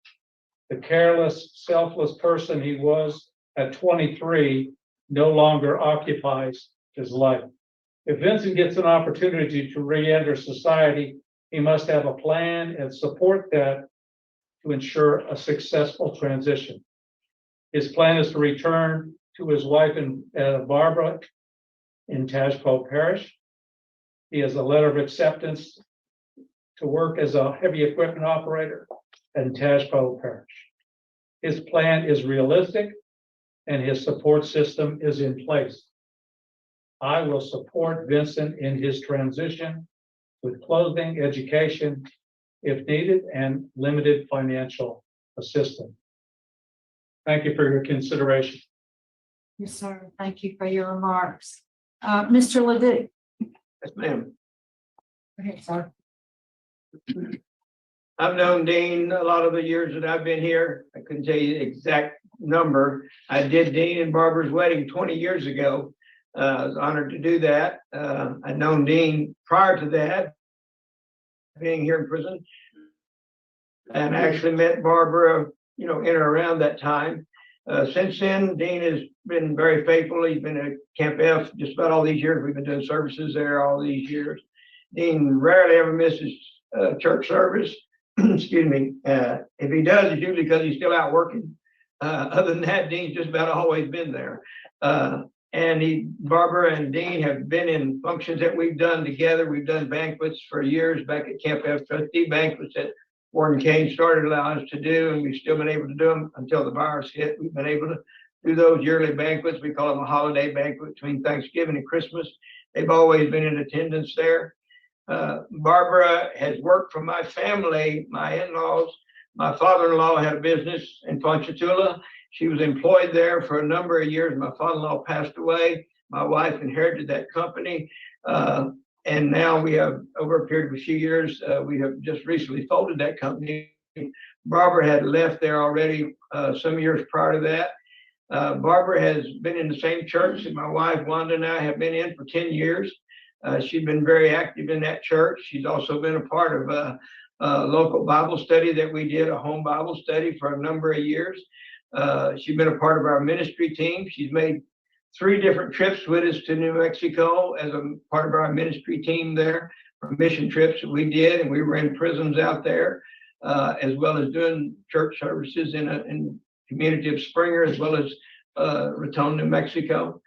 The careless, selfless person he was at 23 no longer occupies his life. If Vincent gets an opportunity to re-enter society, he must have a plan and support that to ensure a successful transition. His plan is to return to his wife and Barbara in Tashpo Parish. He has a letter of acceptance to work as a heavy equipment operator in Tashpo Parish. His plan is realistic and his support system is in place. I will support Vincent in his transition with clothing, education, if needed, and limited financial assistance. Thank you for your consideration. Yes, sir. Thank you for your remarks. Mr. Ledoux. Yes, ma'am. Go ahead, sir. I've known Dean a lot of the years that I've been here. I couldn't tell you the exact number. I did Dean and Barbara's wedding 20 years ago. I was honored to do that. I'd known Dean prior to that, being here in prison, and actually met Barbara, in or around that time. Since then, Dean has been very faithful. He's been at Camp F just about all these years. We've been doing services there all these years. Dean rarely ever misses church service. Excuse me. If he does, it's usually because he's still out working. Other than that, Dean's just about always been there. And Barbara and Dean have been in functions that we've done together. We've done banquets for years back at Camp F, trustee banquets that Warden Kane started allowing us to do, and we've still been able to do them until the virus hit. We've been able to do those yearly banquets. We call them a holiday banquet between Thanksgiving and Christmas. They've always been in attendance there. Barbara has worked for my family, my in-laws. My father-in-law had a business in Ponchatoula. She was employed there for a number of years. My father-in-law passed away. My wife inherited that company. And now we have, over a period of a few years, we have just recently folded that company. Barbara had left there already some years prior to that. Barbara has been in the same church that my wife Wanda and I have been in for 10 years. She's been very active in that church. She's also been a part of a local Bible study that we did, a home Bible study for a number of years. She's been a part of our ministry team. She's made 3 different trips with us to New Mexico as a part of our ministry team there, for mission trips that we did, and we were in prisons out there, as well as doing church services in the community of Springer, as well as Raton, New Mexico.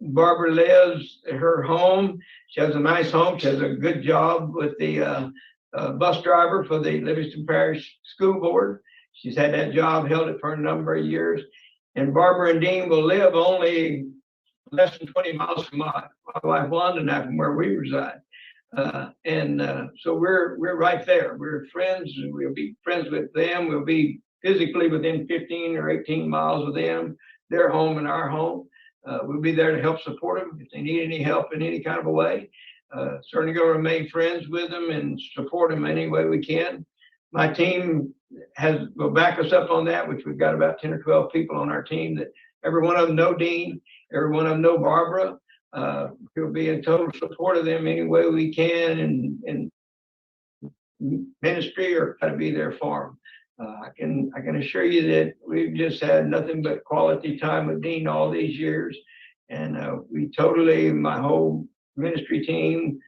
Barbara lives at her home. She has a nice home. She has a good job with the bus driver for the Livingston Parish School Board. She's had that job, held it for a number of years. And Barbara and Dean will live only less than 20 miles from my wife Wanda and I, from where we reside. So we're right there. We're friends, and we'll be friends with them. We'll be physically within 15 or 18 miles of them, their home and our home. We'll be there to help support them if they need any help in any kind of a way. Certainly going to remain friends with them and support them any way we can. My team will back us up on that, which we've got about 10 or 12 people on our team that every one of them know Dean, every one of them know Barbara. We'll be in total support of them any way we can in ministry, or try to be there for them. I can assure you that we've just had nothing but quality time with Dean all these years. And my whole ministry team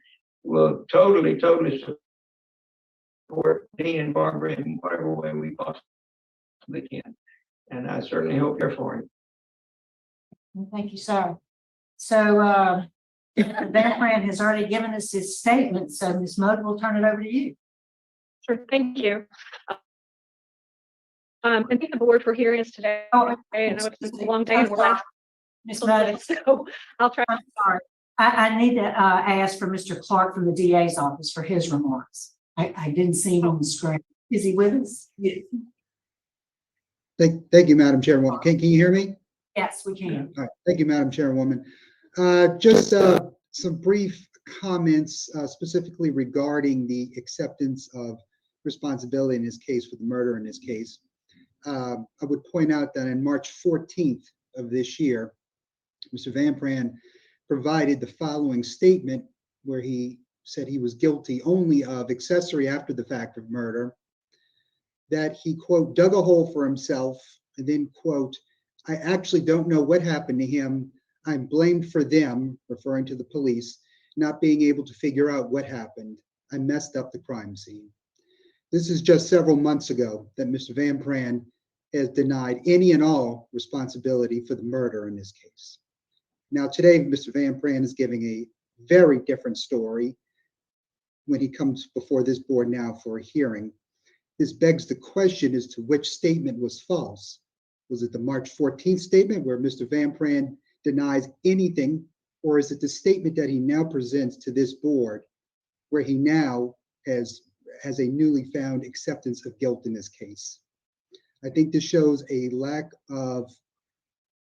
will totally support Dean and Barbara in whatever way we possibly can. And I certainly hope you're for him. Thank you, sir. So Mr. Vampran has already given us his statement, so Ms. Mudd will turn it over to you. Sure, thank you. And thank the board for hearing us today. Oh, I know it's been a long day and we're last, Ms. Mudd, so I'll try. I'm sorry. I need to ask for Mr. Clark from the DA's office for his remarks. I didn't see him on the screen. Is he with us? Thank you, Madam Chairwoman. Can you hear me? Yes, we can. All right. Thank you, Madam Chairwoman. Just some brief comments specifically regarding the acceptance of responsibility in this case for the murder in this case. I would point out that on March 14th of this year, Mr. Vampran provided the following statement where he said he was guilty only of accessory after the fact of murder, that he, quote, dug a hole for himself, and then, quote, I actually don't know what happened to him. I'm blamed for them, referring to the police, not being able to figure out what happened. I messed up the crime scene. This is just several months ago that Mr. Vampran has denied any and all responsibility for the murder in this case. Now, today, Mr. Vampran is giving a very different story when he comes before this board now for a hearing. This begs the question as to which statement was false. Was it the March 14th statement where Mr. Vampran denies anything, or is it the statement that he now presents to this board where he now has a newly found acceptance of guilt in this case? I think this shows a lack of,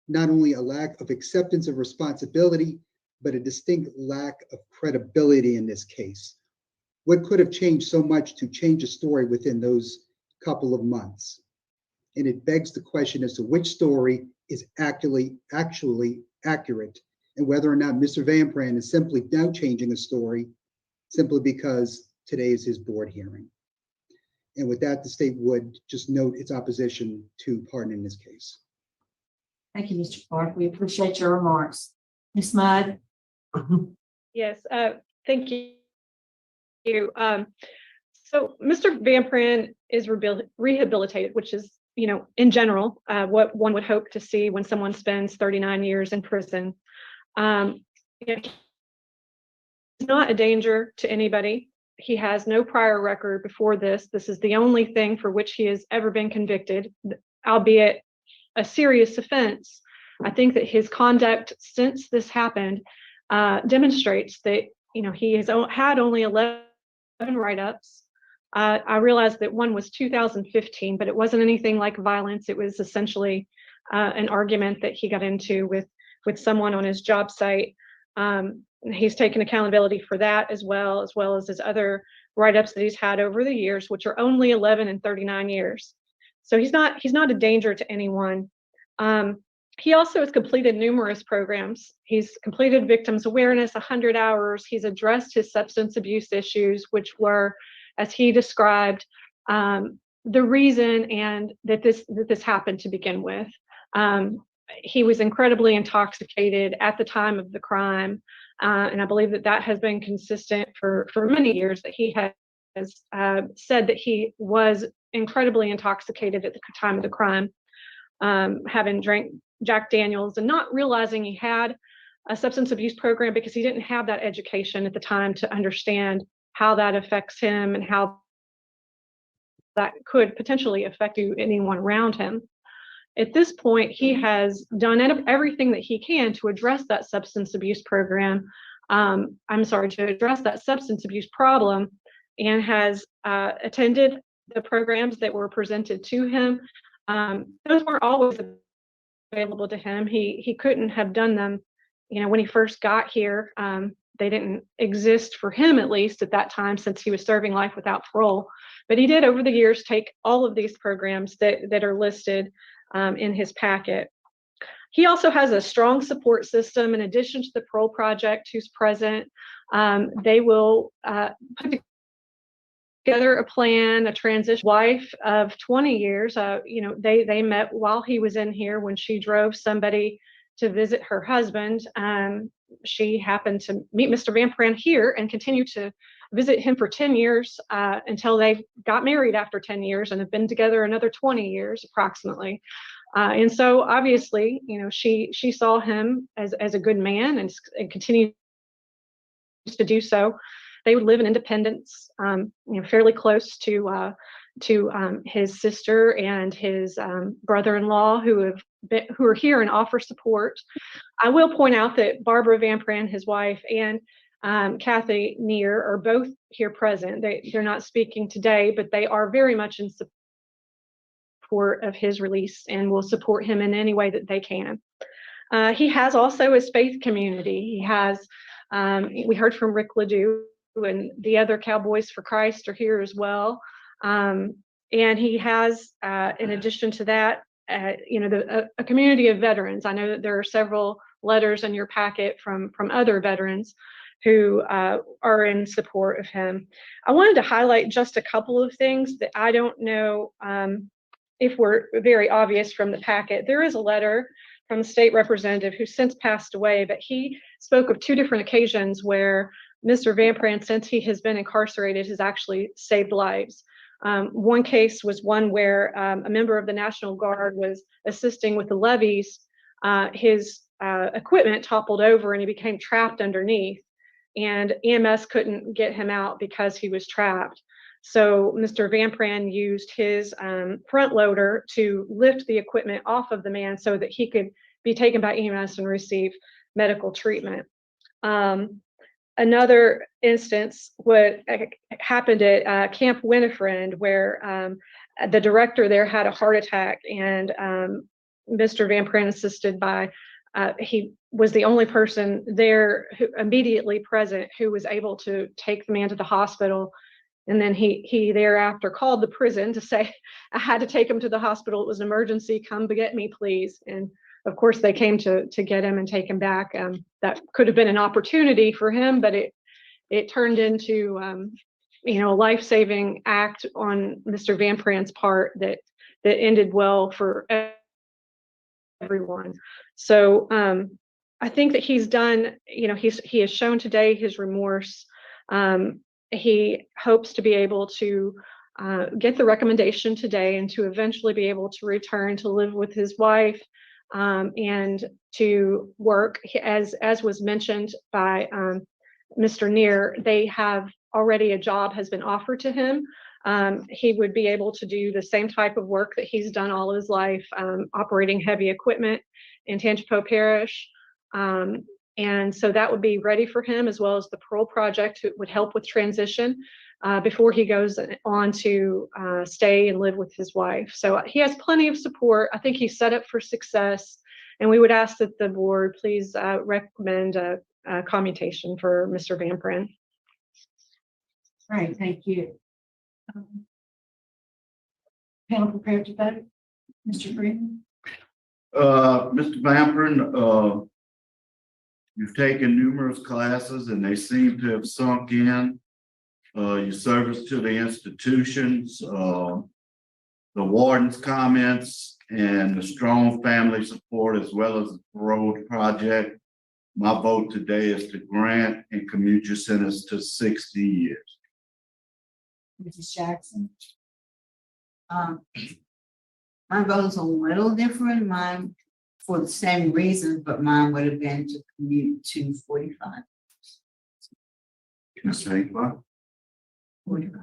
not only a lack of acceptance of responsibility, but a distinct lack of credibility in this case. What could have changed so much to change a story within those couple of months? And it begs the question as to which story is actually accurate, and whether or not Mr. Vampran is simply now changing a story simply because today is his board hearing. And with that, the state would just note its opposition to pardon in this case. Thank you, Mr. Clark. We appreciate your remarks. Ms. Mudd? Yes, thank you. So Mr. Vampran is rehabilitated, which is in general, what one would hope to see when someone spends 39 years in prison. He's not a danger to anybody. He has no prior record before this. This is the only thing for which he has ever been convicted, albeit a serious offense. I think that his conduct since this happened demonstrates that he has had only 11 write-ups. I realized that one was 2015, but it wasn't anything like violence. It was essentially an argument that he got into with someone on his job site. He's taken accountability for that as well as his other write-ups that he's had over the years, which are only 11 and 39 years. So he's not a danger to anyone. He also has completed numerous programs. He's completed victims awareness, 100 hours. He's addressed his substance abuse issues, which were, as he described, the reason and that this happened to begin with. He was incredibly intoxicated at the time of the crime, and I believe that has been consistent for many years, that he has said that he was incredibly intoxicated at the time of the crime, having drank Jack Daniels and not realizing he had a substance abuse program because he didn't have that education at the time to understand how that affects him and how that could potentially affect anyone around him. At this point, he has done everything that he can to address that substance abuse program. To address that substance abuse problem, and has attended the programs that were presented to him. Those weren't always available to him. He couldn't have done them, when he first got here. They didn't exist for him, at least at that time, since he was serving life without parole. But he did over the years take all of these programs that are listed in his packet. He also has a strong support system in addition to the Parole Project, who's present. They will put together a plan, a transition. Wife of 20 years, they met while he was in here when she drove somebody to visit her husband. She happened to meet Mr. Vampran here and continued to visit him for 10 years until they got married after 10 years and have been together another 20 years approximately. And so obviously, she saw him as a good man and continues to do so. They would live in Independence, fairly close to his sister and his brother-in-law who are here and offer support. I will point out that Barbara Vampran, his wife, and Kathy Neer are both here present. They're not speaking today, but they are very much in support of his release and will support him in any way that they can. He has also his faith community. He has, we heard from Rick Ledoux, and the other Cowboys for Christ are here as well. And he has, in addition to that, a community of veterans. I know that there are several letters in your packet from other veterans who are in support of him. I wanted to highlight just a couple of things that I don't know if were very obvious from the packet. There is a letter from a state representative who's since passed away, but he spoke of 2 different occasions where Mr. Vampran, since he has been incarcerated, has actually saved lives. One case was one where a member of the National Guard was assisting with the levees. His equipment toppled over and he became trapped underneath, and EMS couldn't get him out because he was trapped. So Mr. Vampran used his front loader to lift the equipment off of the man so that he could be taken by EMS and receive medical treatment. Another instance, what happened at Camp Winifred, where the director there had a heart attack, and Mr. Vampran, assisted by, he was the only person there who immediately present who was able to take the man to the hospital. And then he thereafter called the prison to say, I had to take him to the hospital. It was an emergency. Come get me, please. And of course, they came to get him and take him back. That could have been an opportunity for him, but it turned into a life-saving act on Mr. Vampran's part that ended well for everyone. So I think that he's done. He has shown today his remorse. He hopes to be able to get the recommendation today and to eventually be able to return to live with his wife and to work. As was mentioned by Mr. Neer, they have already a job has been offered to him. He would be able to do the same type of work that he's done all his life, operating heavy equipment in Tangipahoa Parish. And so that would be ready for him, as well as the parole project would help with transition before he goes on to stay and live with his wife. So he has plenty of support. I think he's set up for success. And we would ask that the board please recommend a commutation for Mr. Vampran. Right, thank you. Panel prepared to vote? Mr. Freeman? Mr. Vampran, you've taken numerous classes and they seem to have sunk in. Your service to the institutions, the warden's comments, and the strong family support, as well as the parole project. My vote today is to grant and commute your sentence to 60 years. Mrs. Jackson? My vote's a little different, mine for the same reasons, but mine would have been to commute to 45. Can I say what? 45.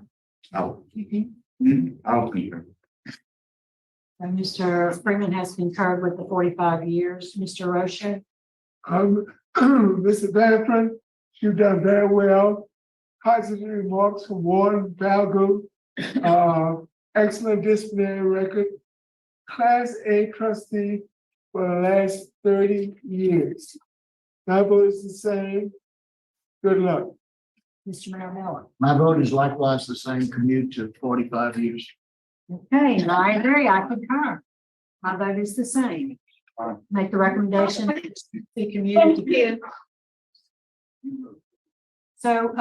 I'll concur. And Mr. Freeman has concurred with the 45 years. Mr. Rocha? Mr. Vampran, you've done very well. Positive remarks from Warden Valgo. Excellent disciplinary record. Class A trustee for the last 30 years. My vote is the same. Good luck. Mr. Marinella? My vote is likewise the same, commute to 45 years. Okay, and I agree, I concur. My vote is the same. Make the recommendation to community. So,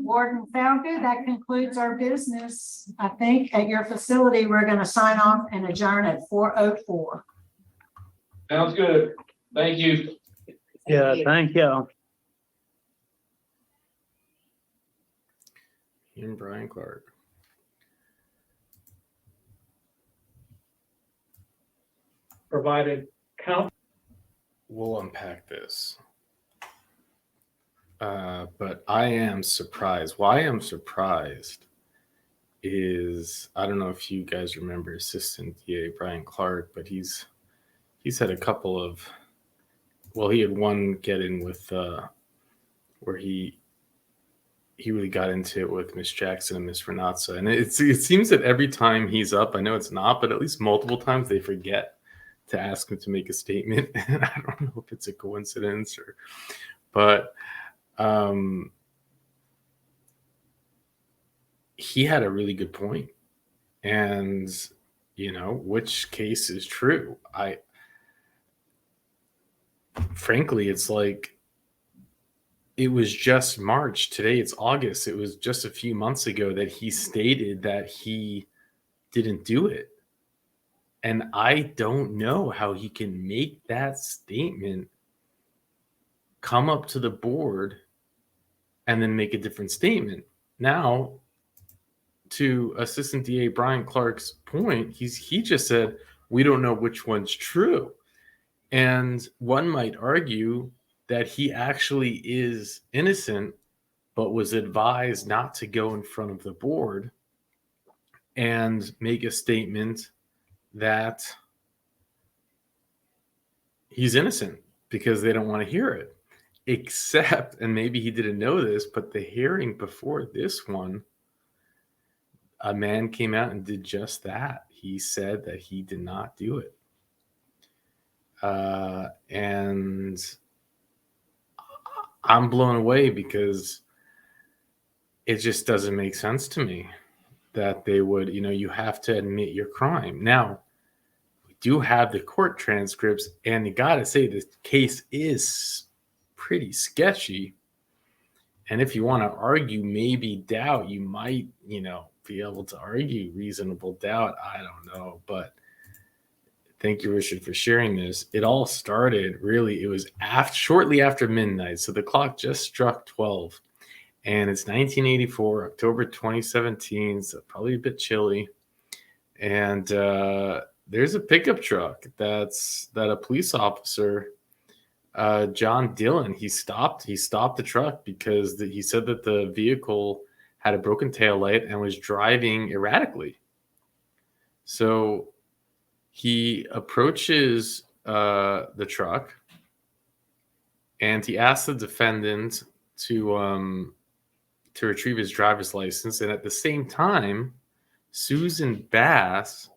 Warden Falco, that concludes our business. I think at your facility, we're going to sign off and adjourn at 4:04. Sounds good. Thank you. Yeah, thank you. And Brian Clark. Provided count. We'll unpack this. But I am surprised. Why I'm surprised is, I don't know if you guys remember Assistant DA Brian Clark, but he's had a couple of, well, he had one get in with where he really got into it with Miss Jackson and Miss Renatza. And it seems that every time he's up, I know it's not, but at least multiple times they forget to ask him to make a statement. And I don't know if it's a coincidence but he had a really good point. And, which case is true? Frankly, it's like, it was just March. Today it's August. It was just a few months ago that he stated that he didn't do it. And I don't know how he can make that statement, come up to the board, and then make a different statement. Now, to Assistant DA Brian Clark's point, he just said, we don't know which one's true. And one might argue that he actually is innocent, but was advised not to go in front of the board and make a statement that he's innocent because they don't want to hear it. Except, and maybe he didn't know this, but the hearing before this one, a man came out and did just that. He said that he did not do it. And I'm blown away because it just doesn't make sense to me that they would, you have to admit your crime. Now, we do have the court transcripts, and you got to say this case is pretty sketchy. And if you want to argue maybe doubt, you might, be able to argue reasonable doubt. I don't know, but thank you, Richard, for sharing this. It all started, really, it was shortly after midnight. So the clock just struck 12. And it's 1984, October 2017, so probably a bit chilly. And there's a pickup truck that a police officer, John Dillon, he stopped the truck because he said that the vehicle had a broken taillight and was driving erratically. So he approaches the truck and he asks the defendant to retrieve his driver's license. And at the same time, Susan Bass,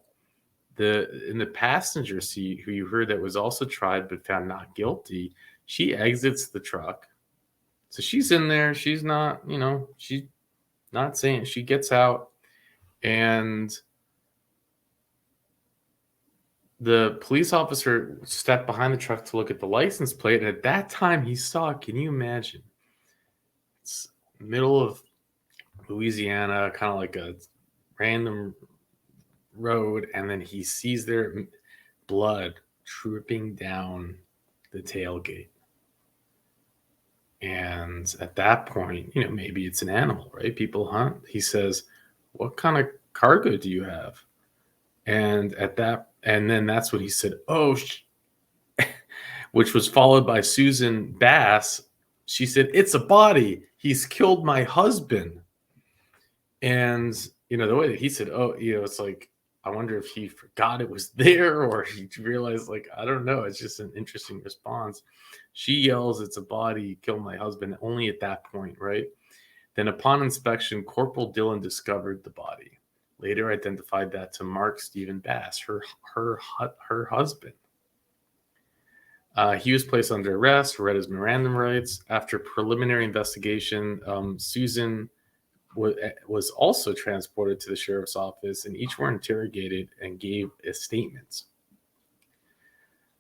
in the passenger seat, who you heard that was also tried but found not guilty, she exits the truck. So she's in there. She's not, she's not saying, she gets out, and the police officer stepped behind the truck to look at the license plate. And at that time he saw, can you imagine? It's middle of Louisiana, kind of like a random road, and then he sees their blood dripping down the tailgate. And at that point, maybe it's an animal, right? People hunt. He says, what kind of cargo do you have? And then that's when he said, oh, which was followed by Susan Bass. She said, it's a body. He's killed my husband. And, the way that he said, oh, it's like, I wonder if he forgot it was there, or he realized, I don't know. It's just an interesting response. She yells, it's a body, killed my husband, only at that point, right? Then upon inspection, Corporal Dillon discovered the body. Later identified that to Mark Stephen Bass, her husband. He was placed under arrest, read his Miranda rights. After preliminary investigation, Susan was also transported to the sheriff's office, and each were interrogated and gave a statement.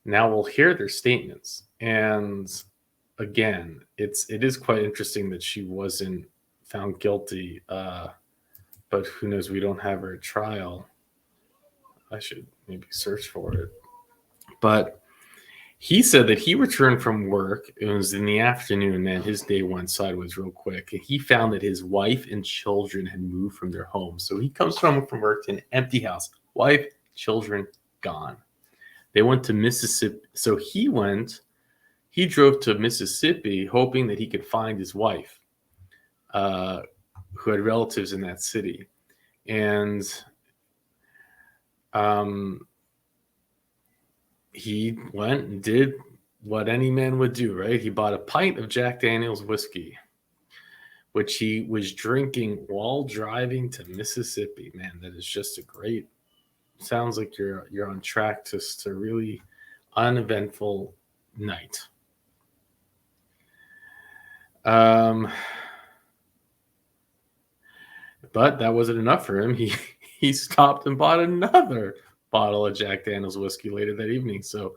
Now we'll hear their statements. And again, it is quite interesting that she wasn't found guilty, but who knows? We don't have her trial. I should maybe search for it. But he said that he returned from work. It was in the afternoon, and his day went sideways real quick. And he found that his wife and children had moved from their home. So he comes home from work to an empty house. Wife, children, gone. They went to Mississippi. So he drove to Mississippi hoping that he could find his wife, who had relatives in that city. And he went and did what any man would do, right? He bought a pint of Jack Daniel's whiskey, which he was drinking while driving to Mississippi. Man, that is just sounds like you're on track to a really uneventful night. But that wasn't enough for him. He stopped and bought another bottle of Jack Daniel's whiskey later that evening. So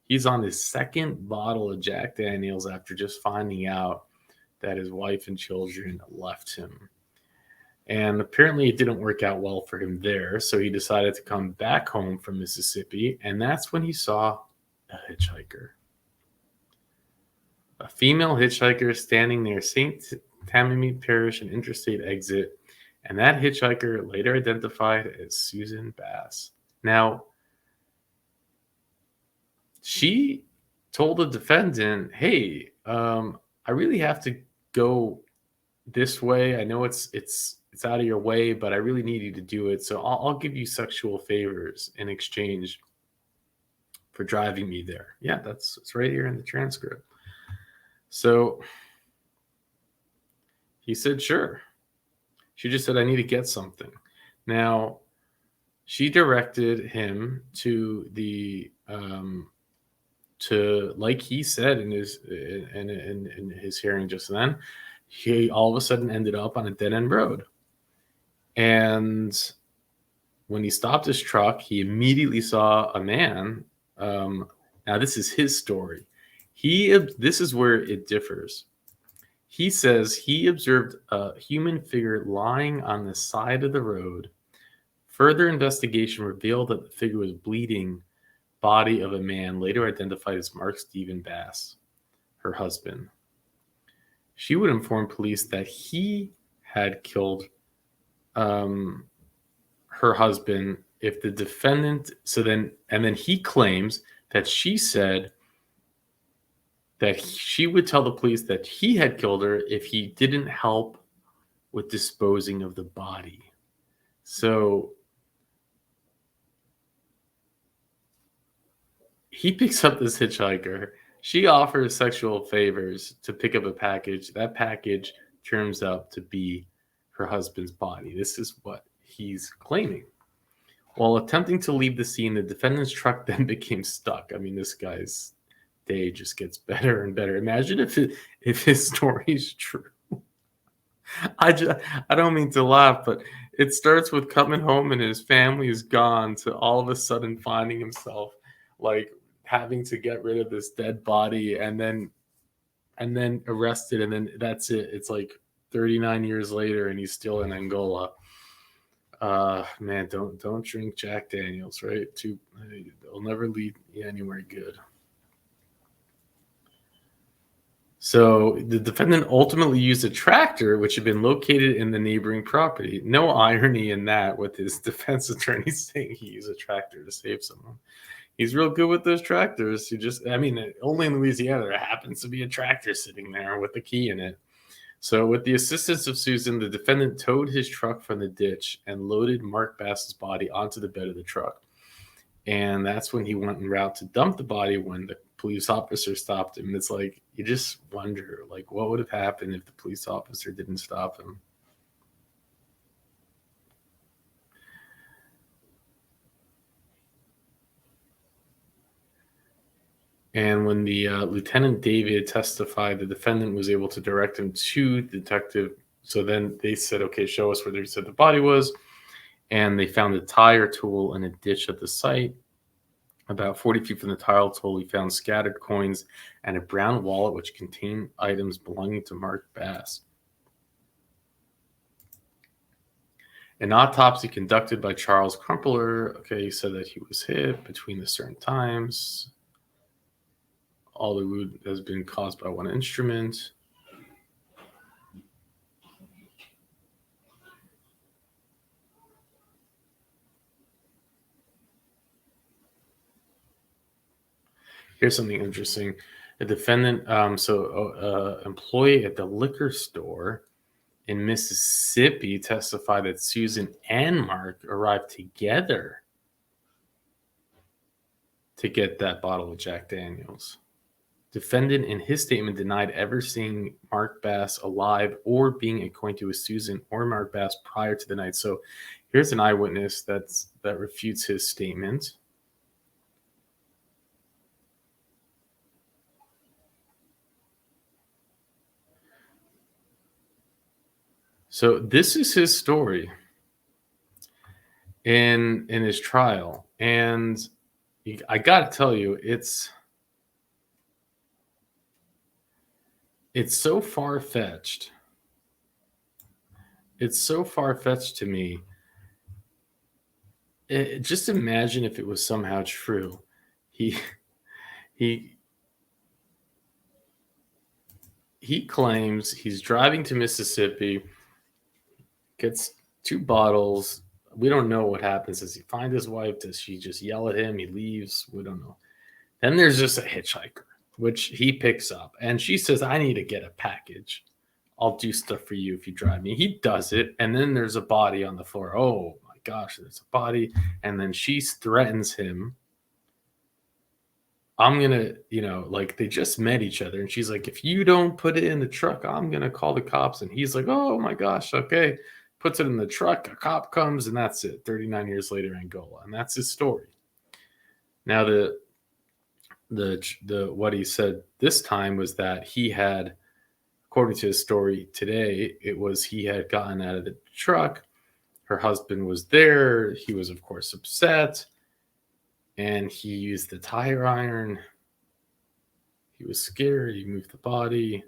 he's on his second bottle of Jack Daniel's after just finding out that his wife and children left him. And apparently it didn't work out well for him there. So he decided to come back home from Mississippi. And that's when he saw a hitchhiker. A female hitchhiker standing near St. Tammany Parish and Interstate exit. And that hitchhiker later identified as Susan Bass. Now, she told the defendant, hey, I really have to go this way. I know it's out of your way, but I really need you to do it. So I'll give you sexual favors in exchange for driving me there. Yeah, it's right here in the transcript. So he said, sure. She just said, I need to get something. Now, she directed him to like he said in his hearing just then, he all of a sudden ended up on a dead end road. And when he stopped his truck, he immediately saw a man. Now this is his story. This is where it differs. He says he observed a human figure lying on the side of the road. Further investigation revealed that the figure was bleeding body of a man later identified as Mark Stephen Bass, her husband. she would inform police that he had killed her husband if the defendant, and then he claims that she said that she would tell the police that he had killed her if he didn't help with disposing of the body. So he picks up this hitchhiker. She offers sexual favors to pick up a package. That package turns out to be her husband's body. This is what he's claiming. While attempting to leave the scene, the defendant's truck then became stuck. I mean, this guy's day just gets better and better. Imagine if his story is true. I don't mean to laugh, but it starts with coming home and his family is gone to all of a sudden finding himself like having to get rid of this dead body and then arrested, and then that's it. It's like 39 years later and he's still in Angola. Man, don't drink Jack Daniels, right? It'll never lead you anywhere good. So the defendant ultimately used a tractor which had been located in the neighboring property. No irony in that, with his defense attorney saying he used a tractor to save someone. He's real good with those tractors. Only in Louisiana there happens to be a tractor sitting there with a key in it. So with the assistance of Susan, the defendant towed his truck from the ditch and loaded Mark Bass's body onto the bed of the truck. And that's when he went en route to dump the body when the police officer stopped him. It's like, you just wonder, like, what would have happened if the police officer didn't stop him? And when the Lieutenant David testified, the defendant was able to direct him to detective. So then they said, okay, show us where they said the body was. And they found a tire tool in a ditch at the site. About 40 feet from the tire tool, we found scattered coins and a brown wallet which contained items belonging to Mark Bass. An autopsy conducted by Charles Crumpler, he said that he was hit between the certain times. All the wound has been caused by one instrument. Here's something interesting. The defendant, employee at the liquor store in Mississippi testified that Susan and Mark arrived together to get that bottle of Jack Daniels. Defendant in his statement denied ever seeing Mark Bass alive or being acquainted with Susan or Mark Bass prior to the night. So here's an eyewitness that refutes his statement. So this is his story in his trial. And I got to tell you, it's so far-fetched. It's so far-fetched to me. Just imagine if it was somehow true. He claims he's driving to Mississippi, gets 2 bottles. We don't know what happens. Does he find his wife? Does she just yell at him? He leaves. We don't know. Then there's just a hitchhiker, which he picks up. And she says, I need to get a package. I'll do stuff for you if you drive me. He does it. And then there's a body on the floor. Oh my gosh, there's a body. And then she threatens him. I'm going to, they just met each other. And she's like, if you don't put it in the truck, I'm going to call the cops. And he's like, oh my gosh, okay. Puts it in the truck. A cop comes and that's it. 39 years later, Angola. And that's his story. Now, what he said this time was that he had, according to his story today, it was he had gotten out of the truck. Her husband was there. He was, of course, upset. And he used the tire iron. He was scared. He moved the body.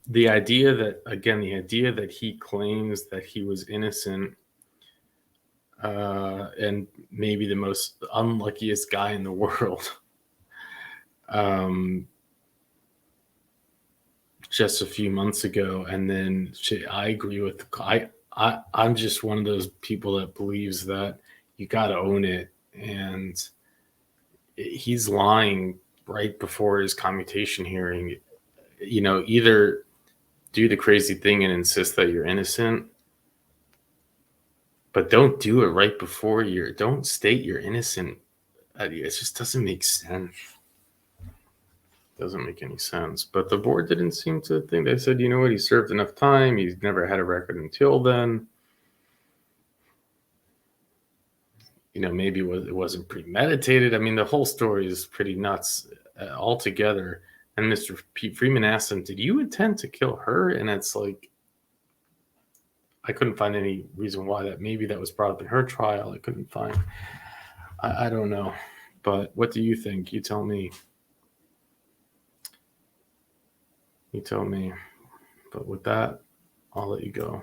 the idea that he claims that he was innocent, and maybe the most unluckiest guy in the world, just a few months ago, and then I agree with I'm just one of those people that believes that you got to own it, and he's lying right before his commutation hearing. Either do the crazy thing and insist that you're innocent, but don't do it right before don't state you're innocent. It just doesn't make sense. Doesn't make any sense. But the board didn't seem to think. They said, you know what, he served enough time. He's never had a record until then. Maybe it wasn't premeditated. I mean, the whole story is pretty nuts altogether. And Mr. Pete Freeman asked him, did you intend to kill her? And it's like, I couldn't find any reason why maybe that was brought up in her trial. I couldn't find, I don't know. But what do you think? You tell me. You tell me. But with that, I'll let you go.